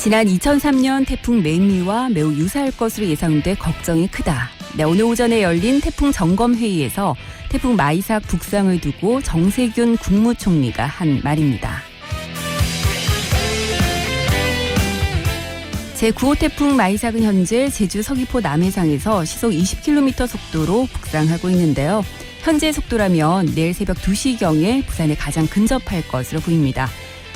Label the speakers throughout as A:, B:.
A: 지난 2003년 태풍 매미와 매우 유사할 것으로 예상돼 걱정이 크다. 네, 오늘 오전에 열린 태풍 점검회의에서 태풍 마이삭 북상을 두고 정세균 국무총리가 한 말입니다. 제9호 태풍 마이삭은 현재 제주 서귀포 남해상에서 시속 20km 속도로 북상하고 있는데요. 현재 속도라면 내일 새벽 2시경에 부산에 가장 근접할 것으로 보입니다.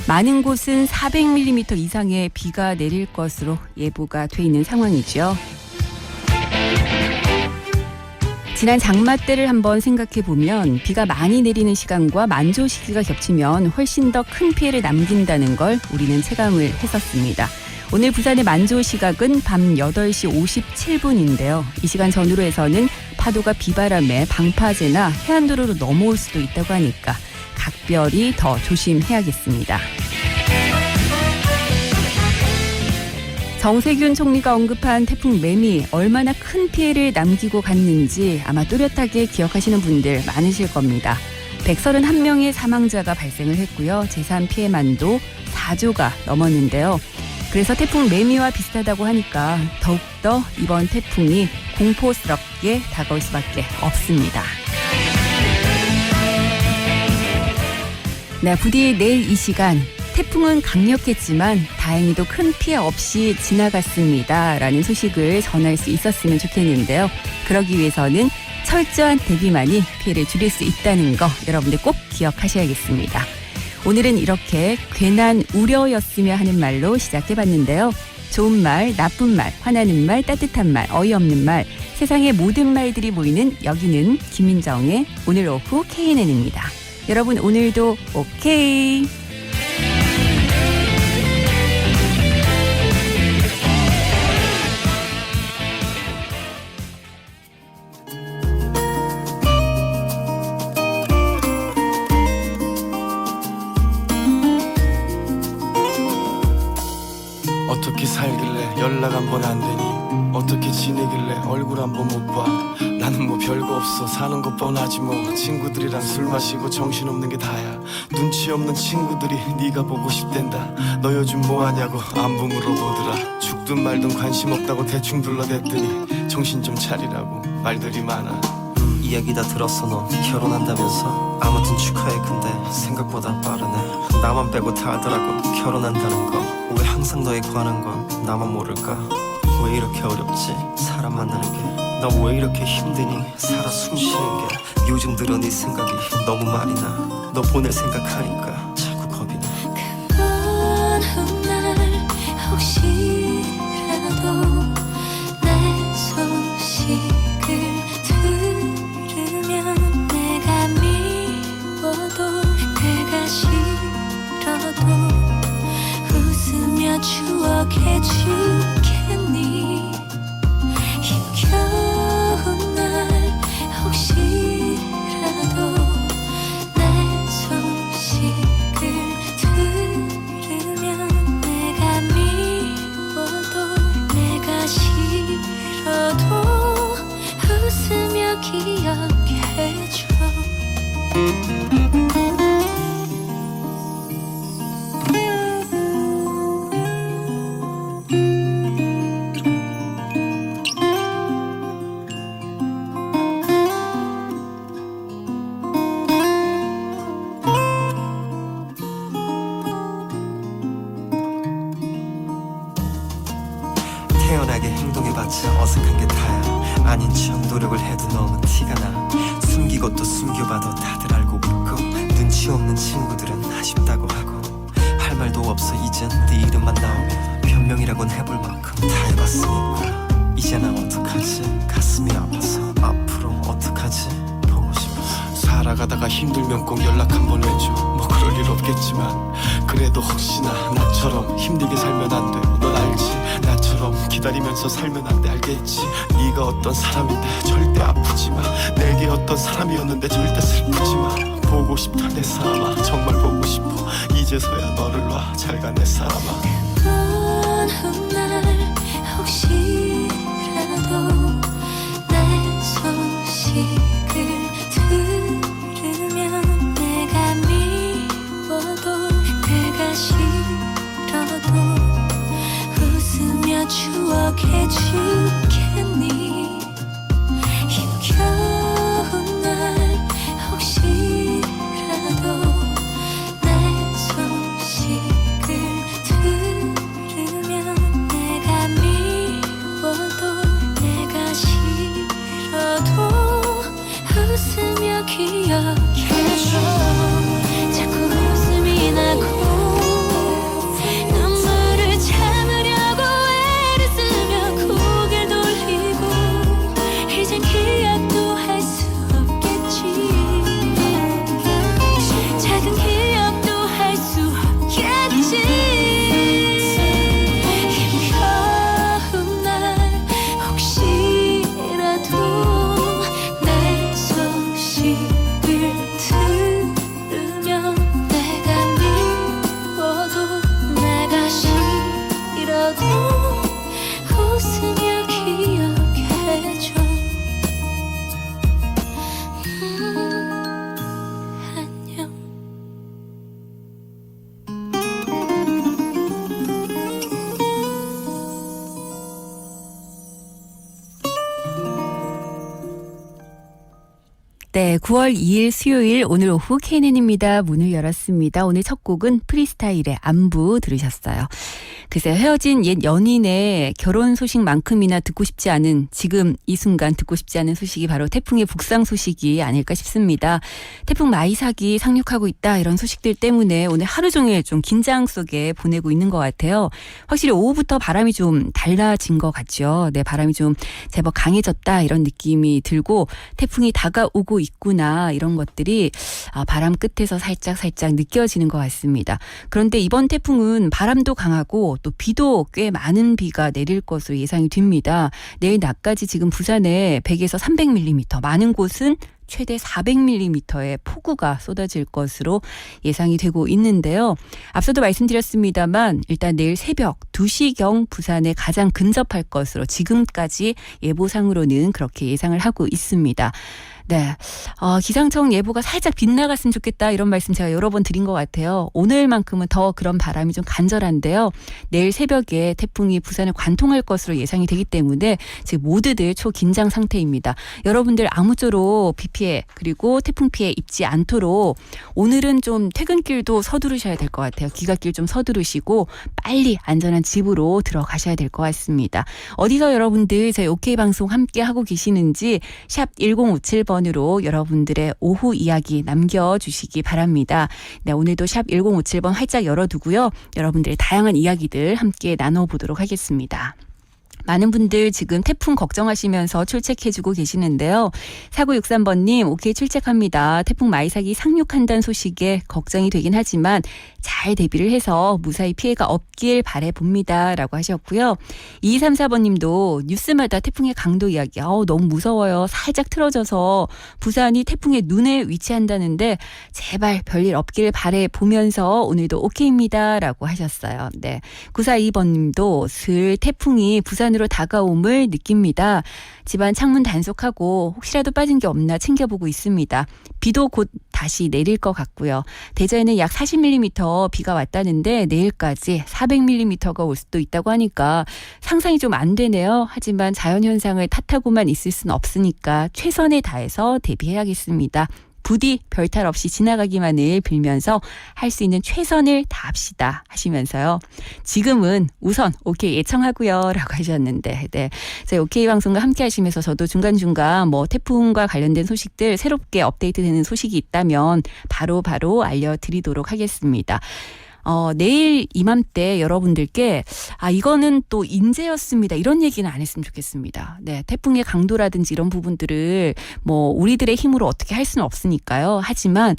A: 많은 곳은 400mm 이상의 비가 내릴 것으로 예보가 돼 있는 상황이죠. 지난 장마 때를 한번 생각해 보면 비가 많이 내리는 시간과 만조 시기가 겹치면 훨씬 더 큰 피해를 남긴다는 걸 우리는 체감을 했었습니다. 오늘 부산의 만조 시각은 밤 8시 57분인데요. 이 시간 전후로 해서는 파도가 비바람에 방파제나 해안도로로 넘어올 수도 있다고 하니까 각별히 더 조심해야겠습니다. 정세균 총리가 언급한 태풍 매미 얼마나 큰 피해를 남기고 갔는지 아마 또렷하게 기억하시는 분들 많으실 겁니다. 131명의 사망자가 발생을 했고요. 재산 피해만도 4조가 넘었는데요. 그래서 태풍 매미와 비슷하다고 하니까 더욱더 이번 태풍이 공포스럽게 다가올 수밖에 없습니다. 네, 부디 내일 이 시간 태풍은 강력했지만 다행히도 큰 피해 없이 지나갔습니다. 라는 소식을 전할 수 있었으면 좋겠는데요. 그러기 위해서는 철저한 대비만이 피해를 줄일 수 있다는 거 여러분들 꼭 기억하셔야겠습니다. 오늘은 이렇게 괜한 우려였으며 하는 말로 시작해봤는데요. 좋은 말, 나쁜 말, 화나는 말, 따뜻한 말, 어이없는 말, 세상의 모든 말들이 모이는 여기는 김민정의 오늘 오후 KNN입니다. 여러분 오늘도 오케이.
B: 어떻게 살길래 연락 한 번 안 되니 어떻게 지내길래 얼굴 한 번 못 봐. 나는 뭐 별거 없어 사는 거 뻔하지 뭐. 친구들이랑 술 마시고 정신없는 게 다야. 눈치 없는 친구들이 네가 보고 싶댄다. 너 요즘 뭐하냐고 안부 물어보더라. 죽든 말든 관심 없다고 대충 둘러댔더니 정신 좀 차리라고 말들이 많아.
C: 이야기 다 들었어. 너 결혼한다면서. 아무튼 축하해. 근데 생각보다 빠르네. 나만 빼고 다 알더라고 결혼한다는 거. 왜 항상 너에 관한 건 나만 모를까. 왜 이렇게 어렵지 사람 만나는 게. 너 왜 이렇게 힘드니 살아 숨쉬는 게. 요즘 들어 네 생각이 너무 많이 나. 너 보낼 생각하니까 자꾸 겁이 나.
D: 그만 훗날 혹시라도 내 소식을 들으면 내가 미워도 내가 싫어도 웃으며 추억해주겠니. 힘겨운 날 혹시라도 내 소식을 들으면 내가 미워도 내가 싫어도 웃으며 기억해줘.
C: 태연하게 행동해봤자 어색한 게 다야. 아닌 척 노력을 해도 너무 티가 나. 숨기고 또 숨겨봐도 다들 알고 있고. 눈치 없는 친구들은 아쉽다고 하고. 할 말도 없어 이젠 네 이름만 나오면 변명이라곤 해볼 만큼 다 해봤으니까. 이제 난 어떡하지 가슴이 아파서. 앞으로 어떡하지 보고 싶어서.
B: 살아가다가 힘들면 꼭 연락 한 번 해줘. 뭐 그럴 일 없겠지만 그래도 혹시나 나처럼 힘들게 살면 안 돼. 넌 알지 나처럼 기다리면서 살면 안 돼. 알겠지 네가 어떤 사람인데 절대 아프지 마. 내게 어떤 사람이었는데 절대 슬프지 마. 보고 싶다 내 사람아 정말 보고 싶어. 이제서야 너를 놔 잘 가 내 사람아.
D: 그만 훗날 혹시라도 내 소식을 들으면 내가 미워도 내가 싫어도 나 추억해 주겠니 힘겨운 날 혹시라도 내 소식을 들으면 내가 미워도 내가 싫어도 웃으며 기억해줘 자꾸 웃음이 나고 눈물을 참으려고 애를 쓰며 고개를 돌리고 이젠 기억도 할 수 없겠지 작은 기억도 할 수 없겠지 힘겨운 날 혹시라도 내 소식을 들으면 내가 미워도 내가 싫어도 웃으며 기억해줘 안녕
A: 네, 9월 2일 수요일 오늘 오후 KNN입니다. 문을 열었습니다. 오늘 첫 곡은 프리스타일의 안부 들으셨어요. 글쎄 헤어진 옛 연인의 결혼 소식만큼이나 듣고 싶지 않은 지금 이 순간 듣고 싶지 않은 소식이 바로 태풍의 북상 소식이 아닐까 싶습니다. 태풍 마이삭이 상륙하고 있다 이런 소식들 때문에 오늘 하루 종일 좀 긴장 속에 보내고 있는 것 같아요. 확실히 오후부터 바람이 좀 달라진 것 같죠. 네, 바람이 좀 제법 강해졌다 이런 느낌이 들고 태풍이 다가오고 있구나 이런 것들이 바람 끝에서 살짝 느껴지는 것 같습니다. 그런데 이번 태풍은 바람도 강하고 또 비도 꽤 많은 비가 내릴 것으로 예상이 됩니다. 내일 낮까지 지금 부산에 100에서 300mm, 많은 곳은 최대 400mm의 폭우가 쏟아질 것으로 예상이 되고 있는데요. 앞서도 말씀드렸습니다만 일단 내일 새벽 2시경 부산에 가장 근접할 것으로 지금까지 예보상으로는 그렇게 예상을 하고 있습니다. 네, 기상청 예보가 살짝 빗나갔으면 좋겠다 이런 말씀 제가 여러 번 드린 것 같아요. 오늘만큼은 더 그런 바람이 좀 간절한데요. 내일 새벽에 태풍이 부산을 관통할 것으로 예상이 되기 때문에 지금 모두들 초긴장 상태입니다. 여러분들 아무쪼록 비 피해 그리고 태풍 피해 입지 않도록 오늘은 좀 퇴근길도 서두르셔야 될 것 같아요. 귀갓길 좀 서두르시고 빨리 안전한 집으로 들어가셔야 될 것 같습니다. 어디서 여러분들 저희 OK 방송 함께 하고 계시는지 샵 1057번으로 여러분들의 오후 이야기 남겨주시기 바랍니다. 네, 오늘도 샵 1057번 활짝 열어두고요. 여러분들의 다양한 이야기들 함께 나눠보도록 하겠습니다. 많은 분들 지금 태풍 걱정하시면서 출첵해주고 계시는데요. 4963번님, 오케이 출첵합니다. 태풍 마이삭이 상륙한다는 소식에 걱정이 되긴 하지만 잘 대비를 해서 무사히 피해가 없길 바라봅니다. 라고 하셨고요. 2234번님도 뉴스마다 태풍의 강도 이야기. 너무 무서워요. 살짝 틀어져서 부산이 태풍의 눈에 위치한다는데 제발 별일 없길 바라보면서 오늘도 오케이입니다. 라고 하셨어요. 네, 942번님도 슬 태풍이 부산으로 다가옴을 느낍니다. 집안 창문 단속하고 혹시라도 빠진 게 없나 챙겨보고 있습니다. 비도 곧 다시 내릴 것 같고요. 대전에는 약 40mm 비가 왔다는데 내일까지 400mm가 올 수도 있다고 하니까 상상이 좀 안 되네요. 하지만 자연현상을 탓하고만 있을 수는 없으니까 최선을 다해서 대비해야겠습니다. 부디 별탈 없이 지나가기만을 빌면서 할 수 있는 최선을 다합시다 하시면서요. 지금은 우선 오케이 예청하고요 라고 하셨는데 네, 저희 오케이 방송과 함께 하시면서 저도 중간중간 뭐 태풍과 관련된 소식들 새롭게 업데이트되는 소식이 있다면 바로 알려드리도록 하겠습니다. 내일 이맘때 여러분들께 이거는 또 인재였습니다. 이런 얘기는 안 했으면 좋겠습니다. 네, 태풍의 강도라든지 이런 부분들을 뭐 우리들의 힘으로 어떻게 할 수는 없으니까요. 하지만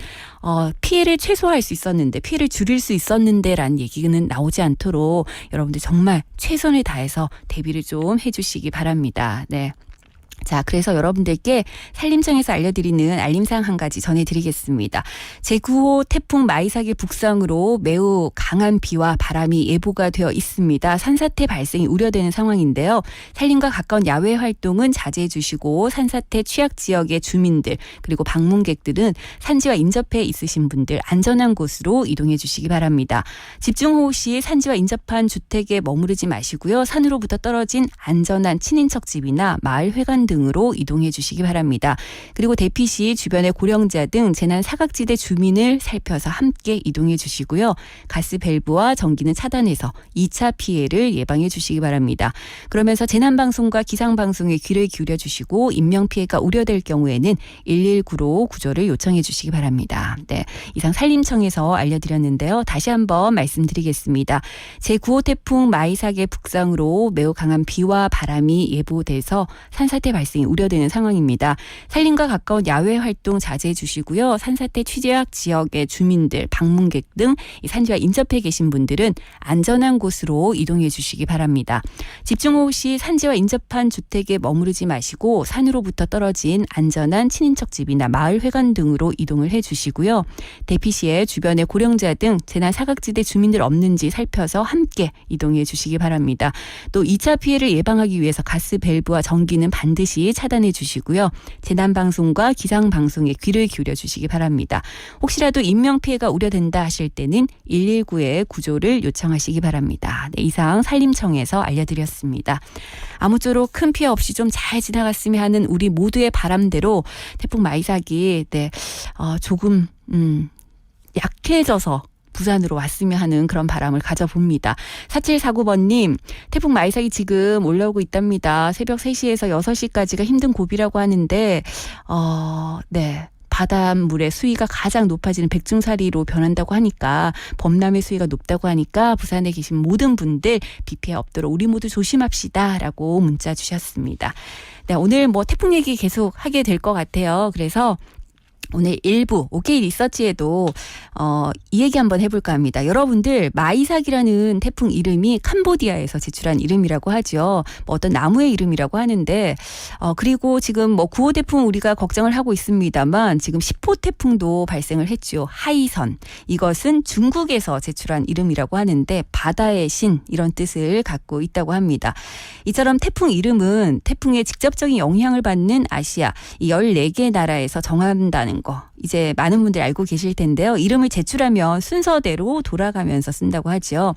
A: 피해를 최소화할 수 있었는데 피해를 줄일 수 있었는데라는 얘기는 나오지 않도록 여러분들 정말 최선을 다해서 대비를 좀 해주시기 바랍니다. 네. 자, 그래서 여러분들께 산림청에서 알려드리는 알림사항 한 가지 전해드리겠습니다. 제9호 태풍 마이삭의 북상으로 매우 강한 비와 바람이 예보가 되어 있습니다. 산사태 발생이 우려되는 상황인데요. 산림과 가까운 야외 활동은 자제해 주시고 산사태 취약 지역의 주민들 그리고 방문객들은 산지와 인접해 있으신 분들 안전한 곳으로 이동해 주시기 바랍니다. 집중호우 시 산지와 인접한 주택에 머무르지 마시고요. 산으로부터 떨어진 안전한 친인척 집이나 마을 회관 등으로 이동해 주시기 바랍니다. 그리고 대피 시 주변의 고령자 등 재난 사각지대 주민을 살펴서 함께 이동해 주시고요. 가스 밸브와 전기는 차단해서 2차 피해를 예방해 주시기 바랍니다. 그러면서 재난방송과 기상방송에 귀를 기울여 주시고 인명피해가 우려될 경우에는 119로 구조를 요청해 주시기 바랍니다. 네, 이상 산림청에서 알려드렸는데요. 다시 한번 말씀드리겠습니다. 제9호 태풍 마이삭의 북상으로 매우 강한 비와 바람이 예보돼서 산사태 발생이 우려되는 상황입니다. 산림과 가까운 야외 활동 자제해 주시고요. 산사태 취약 지역의 주민들, 방문객 등 산지와 인접해 계신 분들은 안전한 곳으로 이동해 주시기 바랍니다. 집중호우 시 산지와 인접한 주택에 머무르지 마시고 산으로부터 떨어진 안전한 친인척 집이나 마을 회관 등으로 이동을 해 주시고요. 대피 시에 주변의 고령자 등 재난 사각지대 주민들 없는지 살펴서 함께 이동해 주시기 바랍니다. 또 2차 피해를 예방하기 위해서 가스 밸브와 전기는 반드시 차단해 주시고요. 재난방송과 기상방송에 귀를 기울여 주시기 바랍니다. 혹시라도 인명피해가 우려된다 하실 때는 119에 구조를 요청하시기 바랍니다. 네, 이상 산림청에서 알려드렸습니다. 아무쪼록 큰 피해 없이 좀 잘 지나갔으면 하는 우리 모두의 바람대로 태풍 마이삭이 조금 약해져서 부산으로 왔으면 하는 그런 바람을 가져봅니다. 4749번님, 태풍 마이삭이 지금 올라오고 있답니다. 새벽 3시에서 6시까지가 힘든 고비라고 하는데 네. 바닷물의 수위가 가장 높아지는 백중사리로 변한다고 하니까 범람의 수위가 높다고 하니까 부산에 계신 모든 분들 비 피해 없도록 우리 모두 조심합시다 라고 문자 주셨습니다. 네, 오늘 태풍 얘기 계속 하게 될 것 같아요. 그래서 오늘 일부 OK 리서치에도 이 얘기 한번 해볼까 합니다. 여러분들 마이삭이라는 태풍 이름이 캄보디아에서 제출한 이름이라고 하죠. 어떤 나무의 이름이라고 하는데 그리고 지금 9호 태풍 우리가 걱정을 하고 있습니다만 지금 10호 태풍도 발생을 했죠. 하이선. 이것은 중국에서 제출한 이름이라고 하는데 바다의 신 이런 뜻을 갖고 있다고 합니다. 이처럼 태풍 이름은 태풍의 직접적인 영향을 받는 아시아 이 14개 나라에서 정한다는 거 이제 많은 분들이 알고 계실 텐데요. 이름을 제출하면 순서대로 돌아가면서 쓴다고 하죠.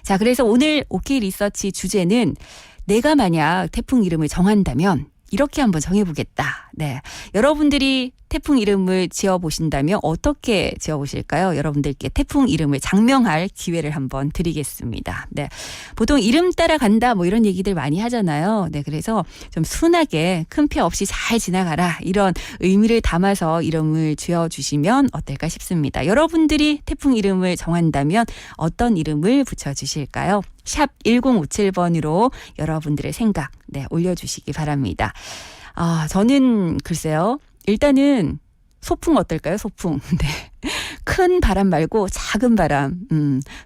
A: 자, 그래서 오늘 OK 리서치 주제는 내가 만약 태풍 이름을 정한다면 이렇게 한번 정해보겠다. 네, 여러분들이 태풍 이름을 지어보신다면 어떻게 지어보실까요? 여러분들께 태풍 이름을 장명할 기회를 한번 드리겠습니다. 네, 보통 이름 따라간다 이런 얘기들 많이 하잖아요. 네, 그래서 좀 순하게 큰 피해 없이 잘 지나가라 이런 의미를 담아서 이름을 지어주시면 어떨까 싶습니다. 여러분들이 태풍 이름을 정한다면 어떤 이름을 붙여주실까요? 샵 1057번으로 여러분들의 생각 올려주시기 바랍니다. 저는 글쎄요. 일단은 소풍 어떨까요? 소풍. 네. 큰 바람 말고 작은 바람,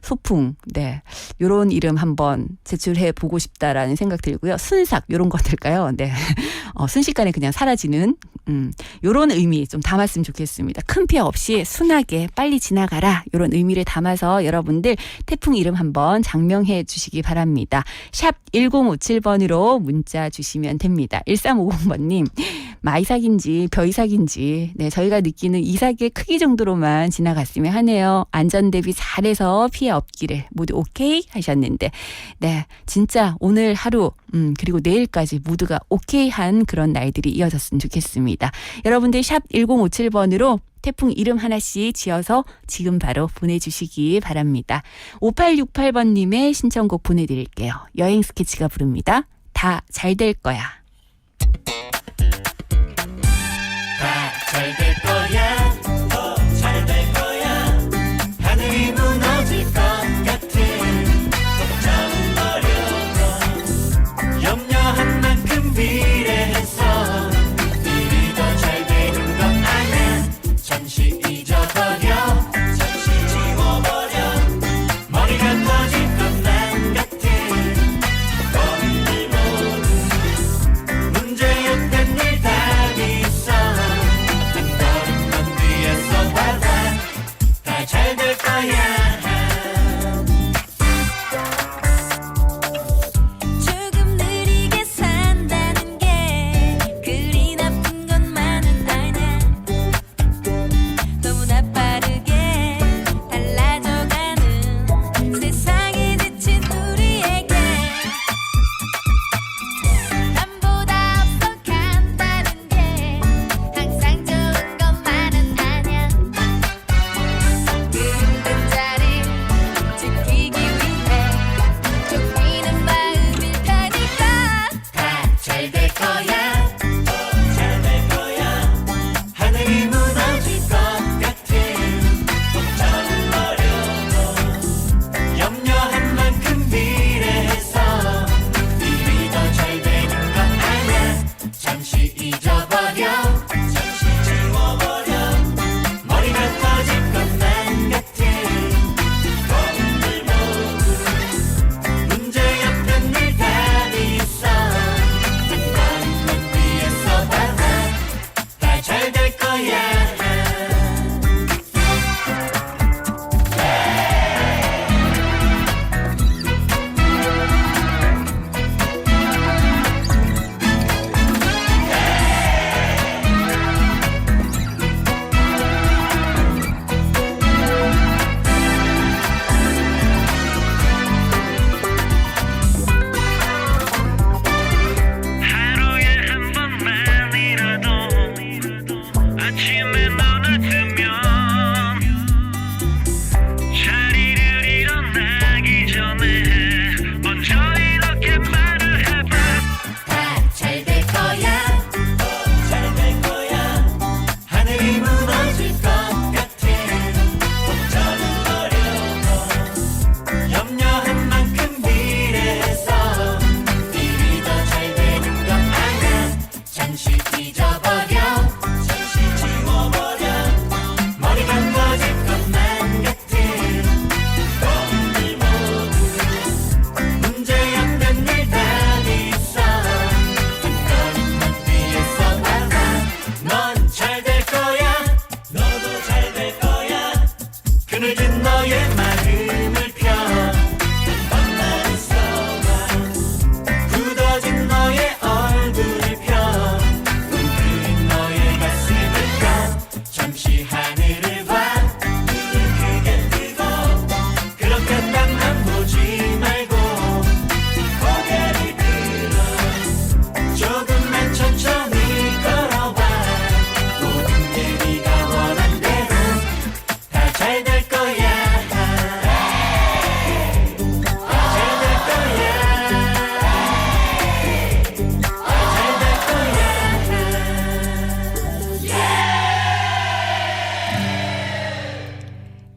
A: 소풍, 네, 요런 이름 한번 제출해 보고 싶다라는 생각 들고요. 순삭 요런 거 어떨까요? 네, 순식간에 그냥 사라지는 요런 의미 좀 담았으면 좋겠습니다. 큰 피해 없이 순하게 빨리 지나가라 요런 의미를 담아서 여러분들 태풍 이름 한번 장명해 주시기 바랍니다. 샵 1057번으로 문자 주시면 됩니다. 1350번님. 마이삭인지 벼이삭인지 저희가 느끼는 이삭의 크기 정도로만 지나갔으면 하네요. 안전대비 잘해서 피해 없기를 모두 오케이 하셨는데 네, 진짜 오늘 하루 그리고 내일까지 모두가 오케이한 그런 날들이 이어졌으면 좋겠습니다. 여러분들 샵 1057번으로 태풍 이름 하나씩 지어서 지금 바로 보내주시기 바랍니다. 5868번님의 신청곡 보내드릴게요. 여행 스케치가 부릅니다. 다 잘 될 거야.
E: 잘 될 거야, 잘 될 거야. 하늘이 무너질 것 같은 걱정은 버려둬. 염려한 만큼 미래에서 일이 더 잘 되는 것 아냐. 잠시 잊어버려, 잠시 지워버려. 머리가 터질 것만 같은 고민들 모두 문제 옆에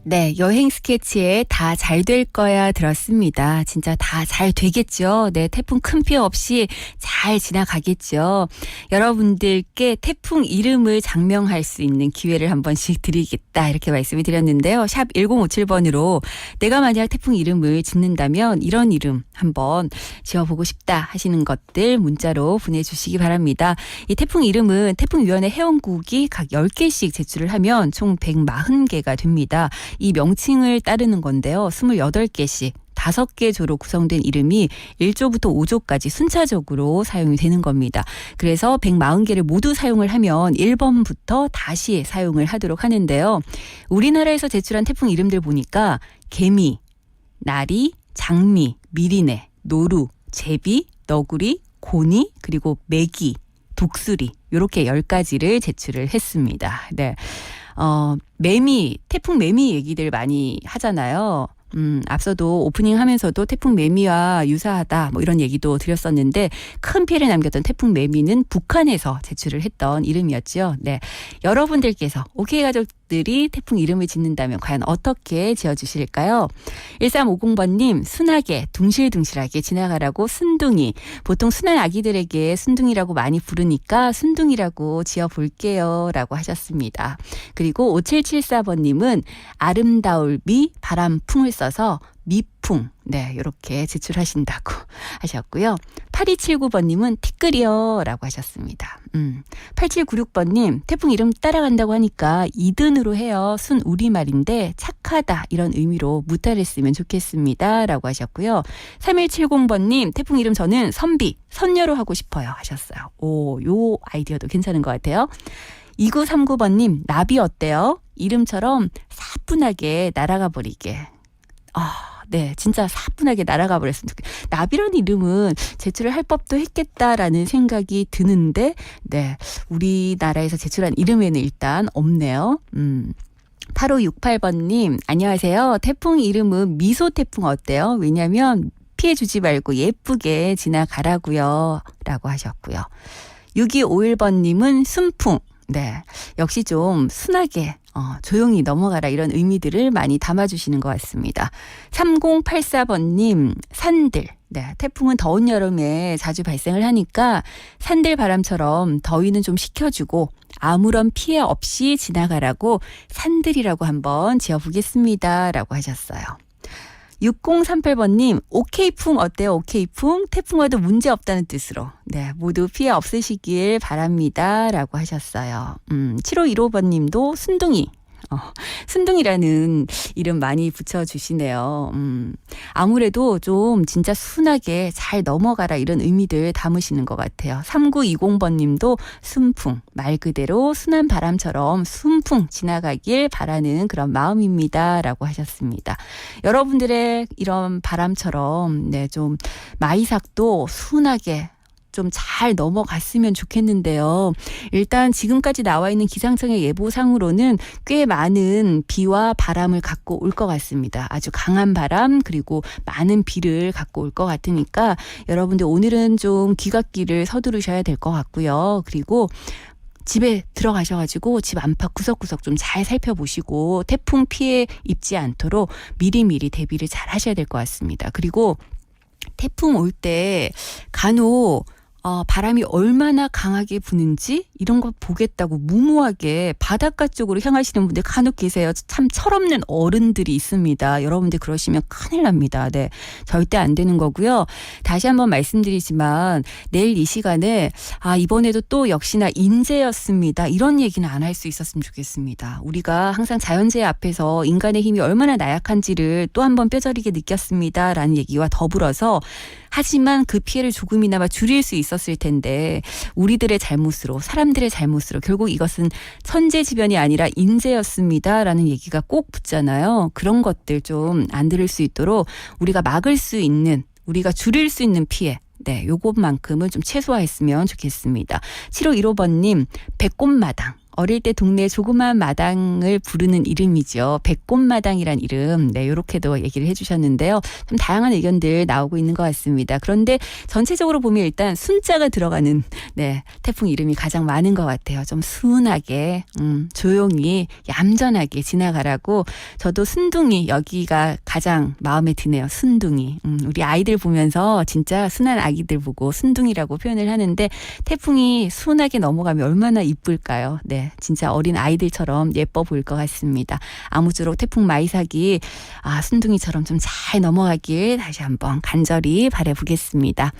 A: 네, 여행 스케치에 다 잘 될 거야 들었습니다. 진짜 다 잘 되겠죠. 네, 태풍 큰 피해 없이 잘 지나가겠죠. 여러분들께 태풍 이름을 장명할 수 있는 기회를 한 번씩 드리겠다 이렇게 말씀을 드렸는데요. 샵 1057번으로 내가 만약 태풍 이름을 짓는다면 이런 이름 한번 지어보고 싶다 하시는 것들 문자로 보내주시기 바랍니다. 이 태풍 이름은 태풍위원회 회원국이 각 10개씩 제출을 하면 총 140개가 됩니다. 이 명칭을 따르는 건데요. 28개씩 5개 조로 구성된 이름이 1조부터 5조까지 순차적으로 사용이 되는 겁니다. 그래서 140개를 모두 사용을 하면 1번부터 다시 사용을 하도록 하는데요. 우리나라에서 제출한 태풍 이름들 보니까 개미, 나리, 장미, 미리네, 노루, 제비, 너구리, 고니, 그리고 메기, 독수리 이렇게 10가지를 제출을 했습니다. 네. 매미, 태풍 매미 얘기들 많이 하잖아요. 앞서도 오프닝 하면서도 태풍 매미와 유사하다 뭐 이런 얘기도 드렸었는데 큰 피해를 남겼던 태풍 매미는 북한에서 제출을 했던 이름이었죠. 네, 여러분들께서 오케이 가족들이 태풍 이름을 짓는다면 과연 어떻게 지어주실까요? 1350번님 순하게 둥실둥실하게 지나가라고 순둥이. 보통 순한 아기들에게 순둥이라고 많이 부르니까 순둥이라고 지어볼게요 라고 하셨습니다. 그리고 5774번님은 아름다울 미 바람풍을 써서 미풍, 네, 이렇게 제출하신다고 하셨고요. 8279번님은 티끌이요 라고 하셨습니다. 8796번님 태풍 이름 따라간다고 하니까 이든으로 해요. 순 우리말인데 착하다 이런 의미로 무타를 쓰면 좋겠습니다 라고 하셨고요. 3170번님 태풍 이름 저는 선비, 선녀로 하고 싶어요 하셨어요. 오, 요 아이디어도 괜찮은 것 같아요. 2939번님 나비 어때요? 이름처럼 사뿐하게 날아가 버리게. 네, 진짜 사뿐하게 날아가 버렸으면 좋겠어요. 나비라는 이름은 제출을 할 법도 했겠다라는 생각이 드는데, 네, 우리나라에서 제출한 이름에는 일단 없네요. 8568번님, 안녕하세요. 태풍 이름은 미소 태풍 어때요? 왜냐면 피해 주지 말고 예쁘게 지나가라고요. 라고 하셨고요. 6251번님은 순풍. 네, 역시 좀 순하게 조용히 넘어가라 이런 의미들을 많이 담아주시는 것 같습니다. 3084번님 산들. 네, 태풍은 더운 여름에 자주 발생을 하니까 산들 바람처럼 더위는 좀 식혀주고 아무런 피해 없이 지나가라고 산들이라고 한번 지어보겠습니다 라고 하셨어요. 6038번님 오케이풍 어때요? 오케이풍 태풍 와도 문제 없다는 뜻으로 네 모두 피해 없으시길 바랍니다 라고 하셨어요. 7515번님도 순둥이 순둥이라는 이름 많이 붙여주시네요. 아무래도 좀 진짜 순하게 잘 넘어가라 이런 의미들 담으시는 것 같아요. 3920번님도 순풍 말 그대로 순한 바람처럼 순풍 지나가길 바라는 그런 마음입니다 라고 하셨습니다. 여러분들의 이런 바람처럼 네, 좀 마이삭도 순하게 좀 잘 넘어갔으면 좋겠는데요. 일단 지금까지 나와 있는 기상청의 예보상으로는 꽤 많은 비와 바람을 갖고 올 것 같습니다. 아주 강한 바람 그리고 많은 비를 갖고 올 것 같으니까 여러분들 오늘은 좀 귀갓길을 서두르셔야 될 것 같고요. 그리고 집에 들어가셔가지고 집 안팎 구석구석 좀 잘 살펴보시고 태풍 피해 입지 않도록 미리미리 대비를 잘 하셔야 될 것 같습니다. 그리고 태풍 올 때 간혹 바람이 얼마나 강하게 부는지 이런 거 보겠다고 무모하게 바닷가 쪽으로 향하시는 분들 간혹 계세요. 참 철없는 어른들이 있습니다. 여러분들 그러시면 큰일 납니다. 네, 절대 안 되는 거고요. 다시 한번 말씀드리지만 내일 이 시간에 이번에도 또 역시나 인재였습니다. 이런 얘기는 안 할 수 있었으면 좋겠습니다. 우리가 항상 자연재해 앞에서 인간의 힘이 얼마나 나약한지를 또 한 번 뼈저리게 느꼈습니다. 라는 얘기와 더불어서 하지만 그 피해를 조금이나마 줄일 수 있었을 텐데 우리들의 잘못으로 사람들의 잘못으로 결국 이것은 천재지변이 아니라 인재였습니다 라는 얘기가 꼭 붙잖아요. 그런 것들 좀 안 들을 수 있도록 우리가 막을 수 있는 우리가 줄일 수 있는 피해 네, 요것만큼은 좀 최소화했으면 좋겠습니다. 7515번님 배꽃마당 어릴 때 동네 조그마한 마당을 부르는 이름이죠. 백꽃마당이란 이름. 네, 이렇게도 얘기를 해주셨는데요. 좀 다양한 의견들 나오고 있는 것 같습니다. 그런데 전체적으로 보면 일단 순자가 들어가는 네, 태풍 이름이 가장 많은 것 같아요. 좀 순하게, 조용히, 얌전하게 지나가라고. 저도 순둥이 여기가 가장 마음에 드네요. 순둥이. 우리 아이들 보면서 진짜 순한 아기들 보고 순둥이라고 표현을 하는데 태풍이 순하게 넘어가면 얼마나 이쁠까요? 네, 진짜 어린 아이들처럼 예뻐 보일 것 같습니다. 아무쪼록 태풍 마이삭이 순둥이처럼 좀 잘 넘어가길 다시 한번 간절히 바라보겠습니다.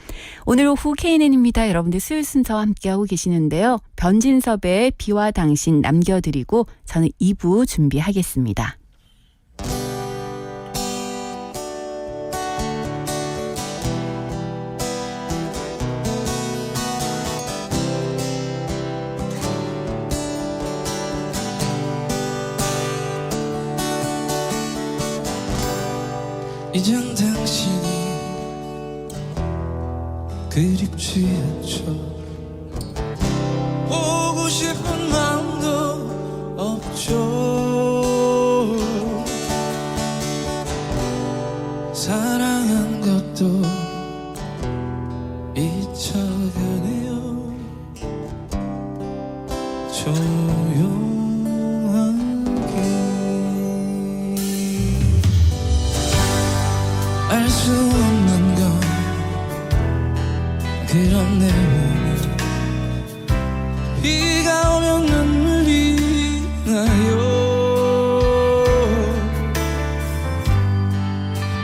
A: 오늘 오후 KNN입니다. 여러분들 수요일 순서 함께하고 계시는데요. 변진섭의 비와 당신 남겨드리고 저는 2부 준비하겠습니다.
F: 이젠 당신이 그립지 않죠. 보고 싶은 마음도 없죠. 사랑한 것도 잊혀가네요. 알 수 없는 건 그런 내 몸이 비가 오면 눈물이 나요.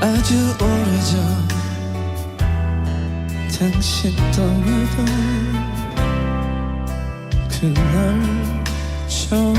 F: 아주 오래전 당신 떠나던 그날처럼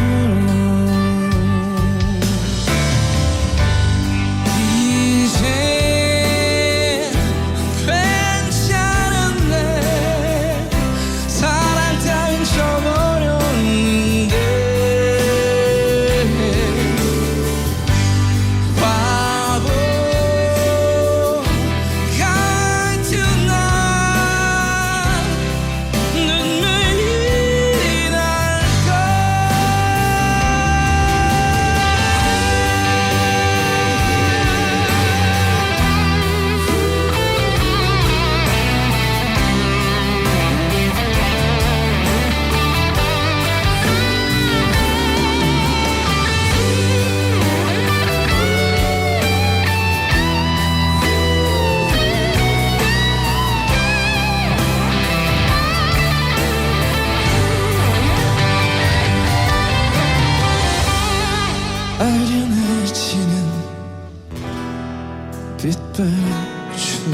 F: 아련해지는 빛발주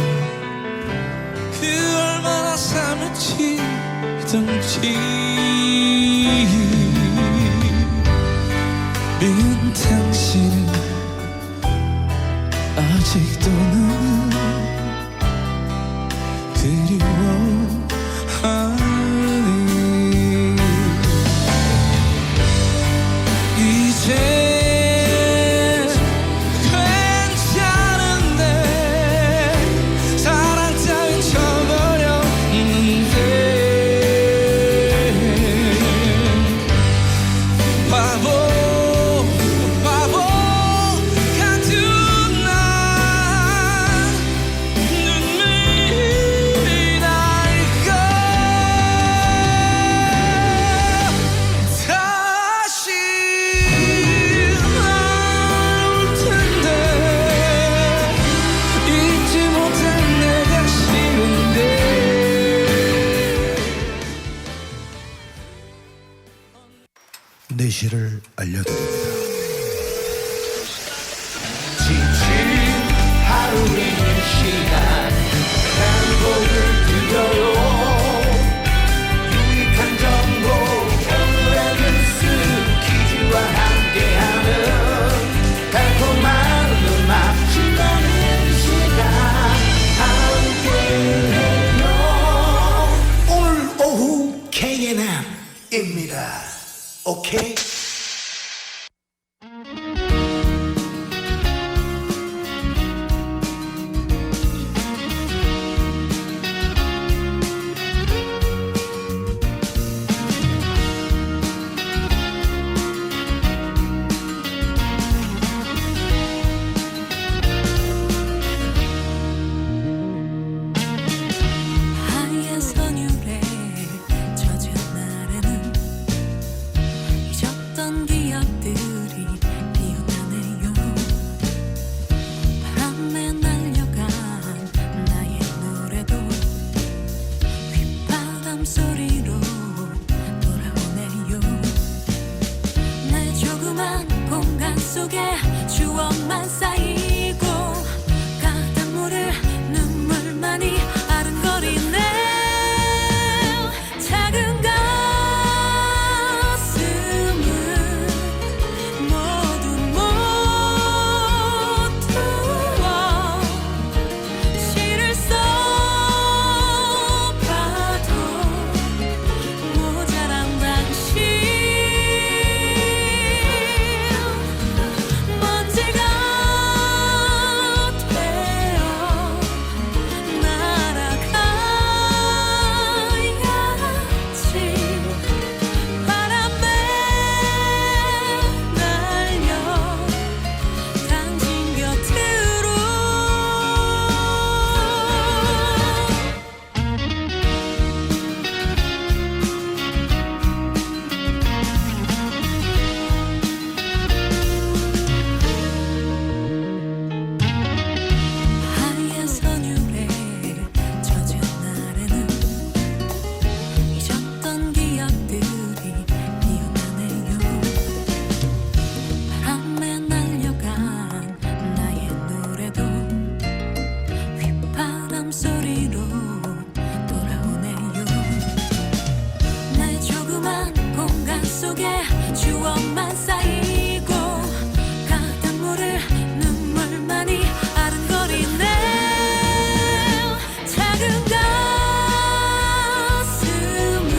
F: 그 얼마나 사무치던지 미운 당신은 아직도 나는 그리워하니 이제
G: 내실을 알려드립니다.
E: 지친 하루의 시간 행복을 드려요. 유익한 정보 오늘의 뉴스 퀴즈와 함께하는 달콤한 음악 즐거운 시간 함께해요.
G: 오늘 오후 KNN입니다. 오케이?
D: 숨소리로 돌아오네요. 내 조그만 공간 속에 추억만 쌓이고 가득 물을 눈물만이 아른거리네. 작은 가슴은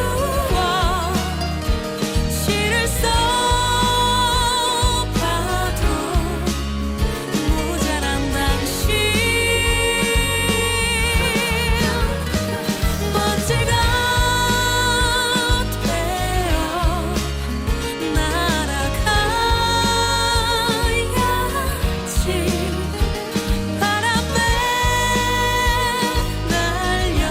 D: 모두와 시를 써봐도 모자란 당신. 먼지가 되어 날아가야지. 바람에 날려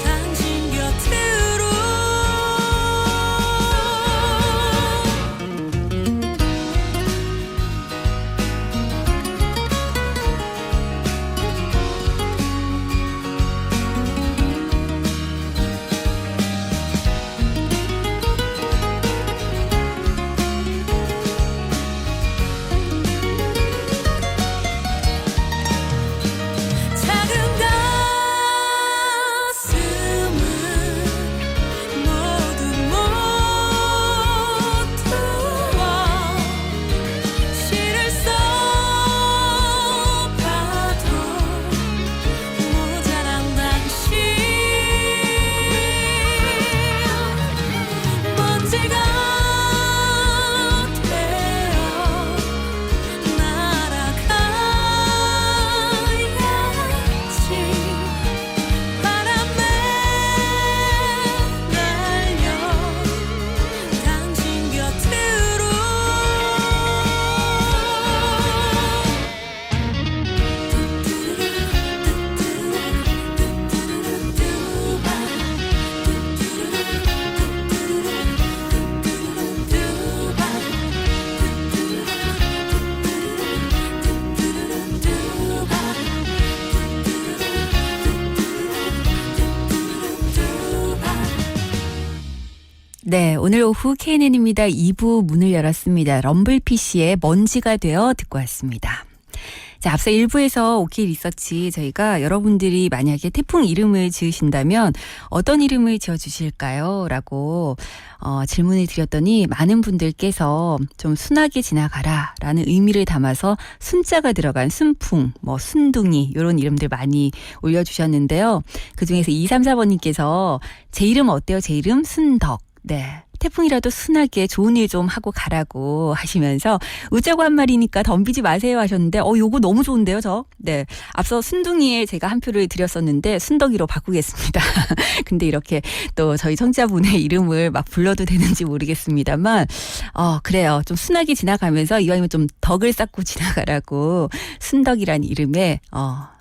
D: 당신 곁으로. 작은 가슴은 모두와 시를 써봐도 모자란 당신. 먼지가 되어 날아가야지. 바람에 날려 당신 곁으로.
A: 네, 오늘 오후 KNN입니다. 2부 문을 열었습니다. 럼블피쉬의 먼지가 되어 듣고 왔습니다. 자, 앞서 1부에서 OK 리서치 저희가 여러분들이 만약에 태풍 이름을 지으신다면 어떤 이름을 지어주실까요? 라고 질문을 드렸더니 많은 분들께서 좀 순하게 지나가라 라는 의미를 담아서 순자가 들어간 순풍, 순둥이 이런 이름들 많이 올려주셨는데요. 그중에서 234번님께서 제 이름 어때요? 제 이름 순덕. 네. 태풍이라도 순하게 좋은 일 좀 하고 가라고 하시면서 웃자고 한 말이니까 덤비지 마세요 하셨는데 요거 너무 좋은데요, 저. 네. 앞서 순둥이에 제가 한 표를 드렸었는데 순덕이로 바꾸겠습니다. 근데 이렇게 또 저희 청자분의 이름을 막 불러도 되는지 모르겠습니다만 그래요. 좀 순하게 지나가면서 이왕이면 좀 덕을 쌓고 지나가라고 순덕이란 이름에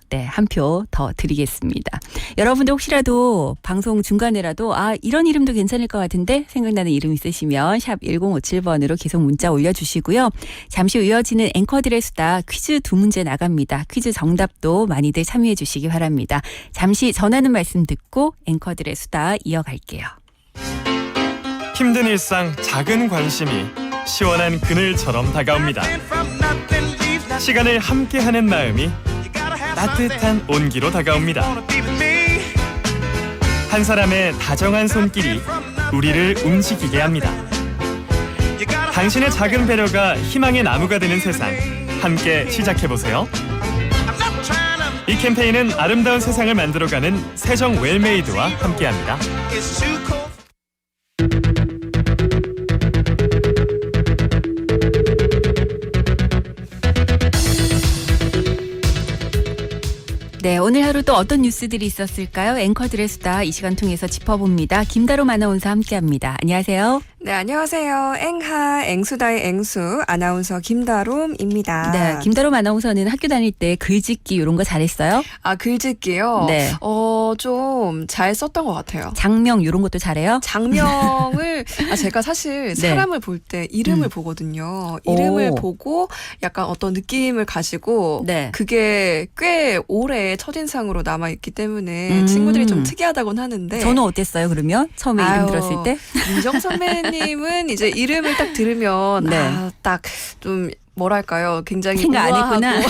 A: 네, 한 표 더 드리겠습니다. 여러분들 혹시라도 방송 중간에라도 이런 이름도 괜찮을 것 같은데 생각나는 이름 있으시면 샵 1057번으로 계속 문자 올려주시고요. 잠시 후 이어지는 앵커들의 수다 퀴즈 2문제 나갑니다. 퀴즈 정답도 많이들 참여해 주시기 바랍니다. 잠시 전하는 말씀 듣고 앵커들의 수다 이어갈게요.
H: 힘든 일상 작은 관심이 시원한 그늘처럼 다가옵니다. 시간을 함께하는 마음이 따뜻한 온기로 다가옵니다. 한 사람의 다정한 손길이 우리를 움직이게 합니다. 당신의 작은 배려가 희망의 나무가 되는 세상, 함께 시작해보세요. 이 캠페인은 아름다운 세상을 만들어가는 세정 웰메이드와 함께합니다.
A: 네, 오늘 하루 또 어떤 뉴스들이 있었을까요? 앵커들의 수다 이 시간 통해서 짚어봅니다. 김다롬 아나운서 함께합니다. 안녕하세요.
I: 네, 안녕하세요. 앵하, 앵수다의 앵수, 아나운서 김다롬입니다.
A: 네, 김다롬 아나운서는 학교 다닐 때 글짓기 이런 거 잘했어요?
I: 글짓기요?
A: 네.
I: 좀 잘 썼던 것 같아요.
A: 장명 이런 것도 잘해요?
I: 장명을, 제가 사실
A: 네.
I: 사람을 볼 때 이름을 보거든요. 이름을 보고 약간 어떤 느낌을 가지고
A: 네.
I: 그게 꽤 오래 첫인상으로 남아있기 때문에 친구들이 좀 특이하다고는 하는데.
A: 저는 어땠어요, 그러면? 처음에 이름 들었을 때?
I: 민정 선배님은 이제 이름을 딱 들으면
A: 네.
I: 딱 좀 뭐랄까요? 굉장히
A: 생각 안
I: 우아하고
A: 했구나.